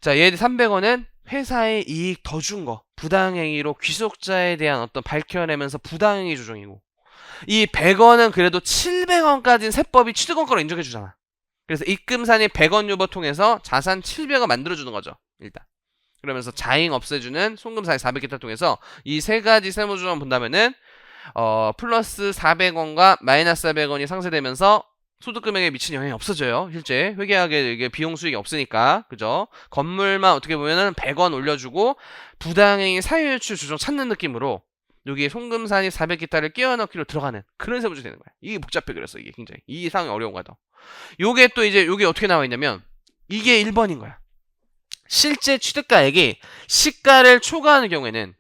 자, 얘 300원은 회사의 이익 더 준 거 부당행위로 귀속자에 대한 어떤 밝혀내면서 부당행위 조정이고 이 100원은 그래도 700원까지는 세법이 취득원가로 인정해주잖아. 그래서 입금산이 100원 유보 통해서 자산 700원 만들어주는 거죠. 일단. 그러면서 자행 없애주는 송금사의 400기타 통해서 이 세 가지 세무조정 본다면은 플러스 400원과 마이너스 400원이 상쇄되면서 소득금액에 미친 영향이 없어져요. 실제 회계하게 이게 비용 수익이 없으니까 그죠? 건물만 어떻게 보면은 100원 올려주고 부당행위 사유유출 조정 찾는 느낌으로 여기 송금산이 400기타를 끼워넣기로 들어가는 그런 세무조정이 되는 거야. 이게 복잡해 그래서 이게 굉장히 이 상황이 어려운 거야 더. 요게 또 이제 요게 어떻게 나와 있냐면 이게 1번인 거야. 실제 취득가액이 시가를 초과하는 경우에는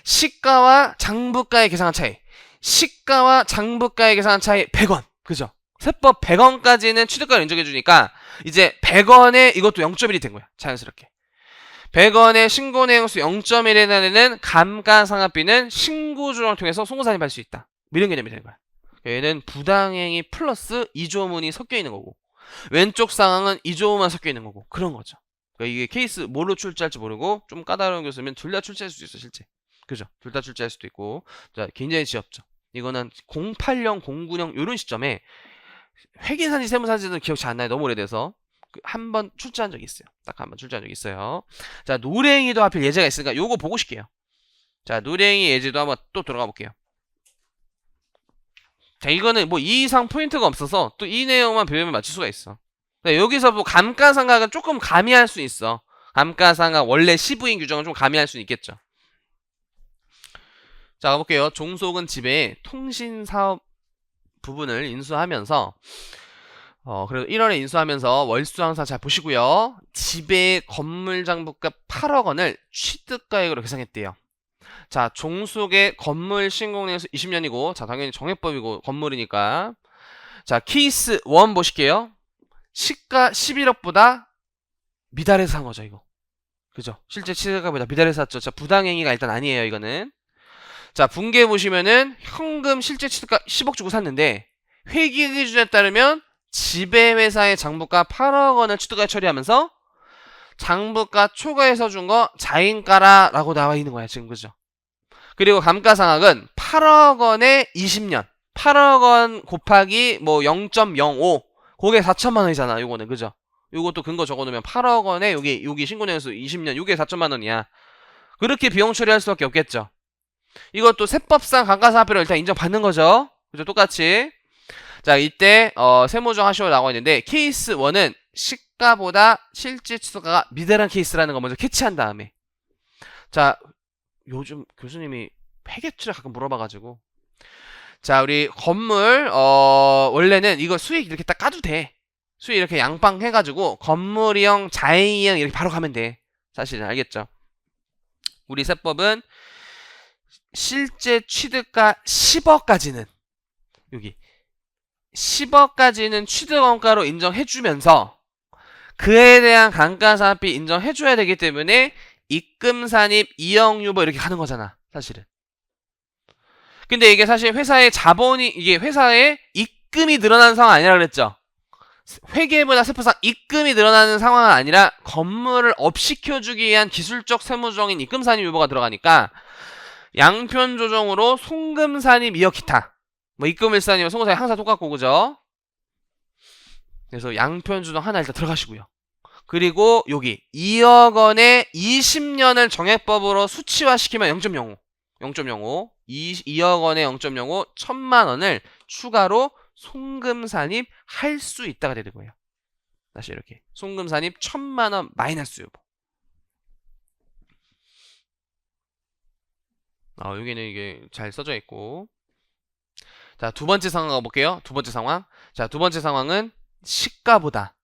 시가와 장부가의 계산한 차이 시가와 장부가의 계산한 차이 100원 그죠? 세법 100원까지는 취득가를 인정해주니까 이제 100원에 이것도 0.1이 된 거야 자연스럽게 100원의 신고내용수 0.1에 해당되는 감가상각비는 신고조정을 통해서 송고산입할 수 있다 이런 개념이 되는 거야. 얘는 부당행위 플러스 이조문이 섞여 있는 거고 왼쪽 상황은 이조문만 섞여 있는 거고 그런 거죠. 그러니까 이게 케이스 뭘로 출제할지 모르고 좀 까다로운 교수면 둘 다 출제할 수 있어 실제. 그죠? 둘 다 출제할 수도 있고. 자, 굉장히 지엽죠. 이거는 08년, 09년 이런 시점에 회계사지 세무사지는 기억 잘 안 나요. 너무 오래돼서. 한 번 출제한 적이 있어요. 딱 한 번 출제한 적이 있어요. 자, 노랭이도 하필 예제가 있으니까 요거 보고 싶게요. 자, 노랭이 예제도 한번 또 들어가 볼게요. 자, 이거는 뭐 이 이상 포인트가 없어서 또 이 내용만 배우면 맞출 수가 있어. 여기서 뭐 감가상각은 조금 가미할 수 있어. 감가상각 원래 시부인 규정은 좀 가미할 수 있겠죠. 자, 가볼게요. 종속은 집에 통신사업 부분을 인수하면서 그래도 1월에 인수하면서 월수항상 잘 보시고요. 집의 건물 장부값 8억 원을 취득가액으로 계산했대요. 자, 종속의 건물 신공내에서 20년이고 자, 당연히 정액법이고 건물이니까 자, 케이스 1 보실게요. 시가 11억보다 미달해서 산 거죠, 이거. 그죠? 실제 취득가보다 미달해서 샀죠. 자, 부당행위가 일단 아니에요, 이거는. 자, 분계 보시면은 현금 실제 취득가 10억 주고 샀는데 회계 기준에 따르면 지배회사의 장부가 8억 원을 취득가 처리하면서 장부가 초과해서 준 거 자인가라 라고 나와 있는 거야, 지금. 그죠? 그리고 감가상각은 8억 원에 20년. 8억 원 곱하기 뭐 0.05. 그게 4천만 원이잖아, 요거는. 그죠? 요것도 근거 적어놓으면 8억 원에 여기 신고내용수 20년, 요게 4천만 원이야. 그렇게 비용 처리할 수밖에 없겠죠. 이것도 세법상 감가상각비로 일단 인정받는 거죠. 그죠? 똑같이. 자, 이때 세무조정 하시고 나와 있는데 케이스 1은 시가보다 실제 취득가가 미달한 케이스라는 거 먼저 캐치한 다음에 자, 요즘 교수님이 회계투자 가끔 물어봐가지고 자, 우리 건물 원래는 이거 수익 이렇게 딱 까도 돼. 수익 이렇게 양빵 해가지고 건물이형 자행이형 이렇게 바로 가면 돼. 사실은 알겠죠? 우리 세법은 실제 취득가 10억까지는 여기 10억까지는 취득원가로 인정해주면서 그에 대한 감가상각비 인정해줘야 되기 때문에 입금산입 2억 유보 이렇게 가는 거잖아 사실은. 근데 이게 사실 회사의 자본이 이게 회사의 입금이 늘어난 상황 아니라 그랬죠. 회계보다 세포상 입금이 늘어나는 상황은 아니라 건물을 업시켜주기 위한 기술적 세무조정인 입금산입 유보가 들어가니까 양편 조정으로 송금산입 이어 기타 뭐 입금일산이면 송금산입 항상 똑같고 그죠? 그래서 양편 조정 하나 일단 들어가시고요. 그리고 여기 2억 원에 20년을 정액법으로 수치화시키면 0.05 2억 원에 0.05 1000만 원을 추가로 송금산입 할 수 있다가 되는 거예요. 다시 이렇게 송금산입 1000만 원 마이너스 유보. 여기는 이게 잘 써져 있고. 자, 두 번째 상황 가볼게요. 두 번째 상황. 자, 두 번째 상황은 시가보다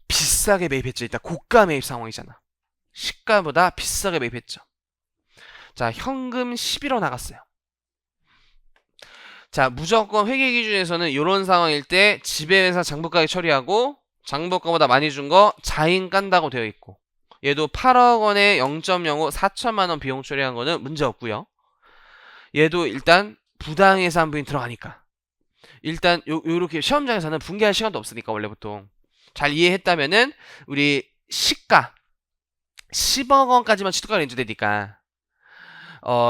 비싸게 매입했죠. 일단 고가 매입 상황이잖아. 시가보다 비싸게 매입했죠. 자, 현금 11억 나갔어요. 자, 무조건 회계 기준에서는 이런 상황일 때 지배회사 장부가액 처리하고 장부가보다 많이 준 거 자인 깐다고 되어 있고, 얘도 8억 원에 0.05 4천만 원 비용 처리한 거는 문제 없고요. 얘도 일단 부당해산 부인 들어가니까 일단 요렇게 시험장에서는 분개할 시간도 없으니까 원래 보통 잘 이해했다면은 우리 시가 10억 원까지만 취득가 인정되니까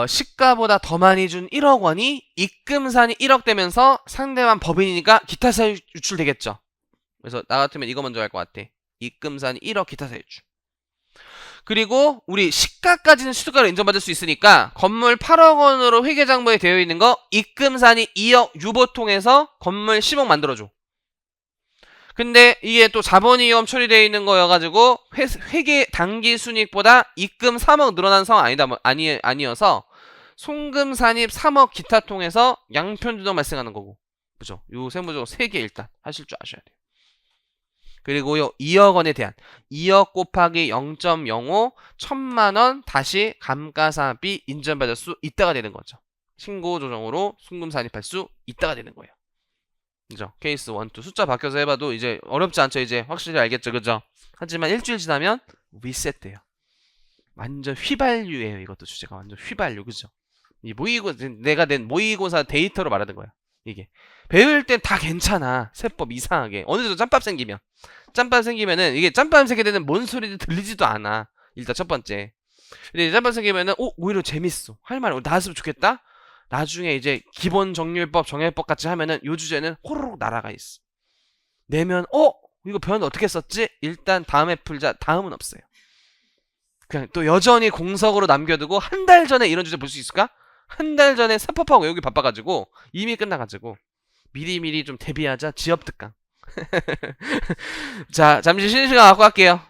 시가보다 더 많이 준 1억 원이 입금산이 1억 되면서 상대방 법인이니까 기타사유 유출되겠죠. 그래서 나 같으면 이거 먼저 할 것 같아. 입금산이 1억 기타사유 유출. 그리고 우리 시가까지는 취득가로 인정받을 수 있으니까 건물 8억 원으로 회계장부에 되어 있는 거 입금산이 2억 유보 통해서 건물 10억 만들어줘. 근데 이게 또 자본위험 처리되어 있는 거여가지고 회계 당기순이익보다 입금 3억 늘어난 상황 아니어서 송금산입 3억 기타 통해서 양편주동 발생하는 거고, 그죠? 요 세무조정 3개 일단 하실 줄 아셔야 돼요. 그리고요 2억 원에 대한 2억 곱하기 0.05 1000만원 다시 감가상각비 인정받을 수 있다가 되는 거죠. 신고 조정으로 송금산입할 수 있다가 되는 거예요. 그죠? 케이스 1, 2 숫자 바뀌어서 해봐도 이제 어렵지 않죠. 이제 확실히 알겠죠. 그죠? 하지만 일주일 지나면 리셋돼요. 완전 휘발유예요. 이것도 주제가 완전 휘발유. 그죠? 이 내가 낸 모의고사 데이터로 말하는 거야. 이게 배울 땐 다 괜찮아. 세법 이상하게 어느 정도 짬밥 생기면은 이게 짬밥 생기게 되는 뭔 소리도 들리지도 않아. 일단 첫 번째. 근데 짬밥 생기면은 오히려 재밌어. 할 말 나왔으면 좋겠다. 나중에 이제 기본 정률법 정액법 같이 하면은 요 주제는 호로록 날아가 있어. 내면 이거 변 어떻게 썼지? 일단 다음에 풀자. 다음은 없어요. 그냥 또 여전히 공석으로 남겨두고 한 달 전에 이런 주제 볼 수 있을까? 한 달 전에 사법하고 외우기 바빠가지고 이미 끝나가지고 미리미리 좀 대비하자. 지엽특강. 자, 잠시 쉬는 시간 갖고 갈게요.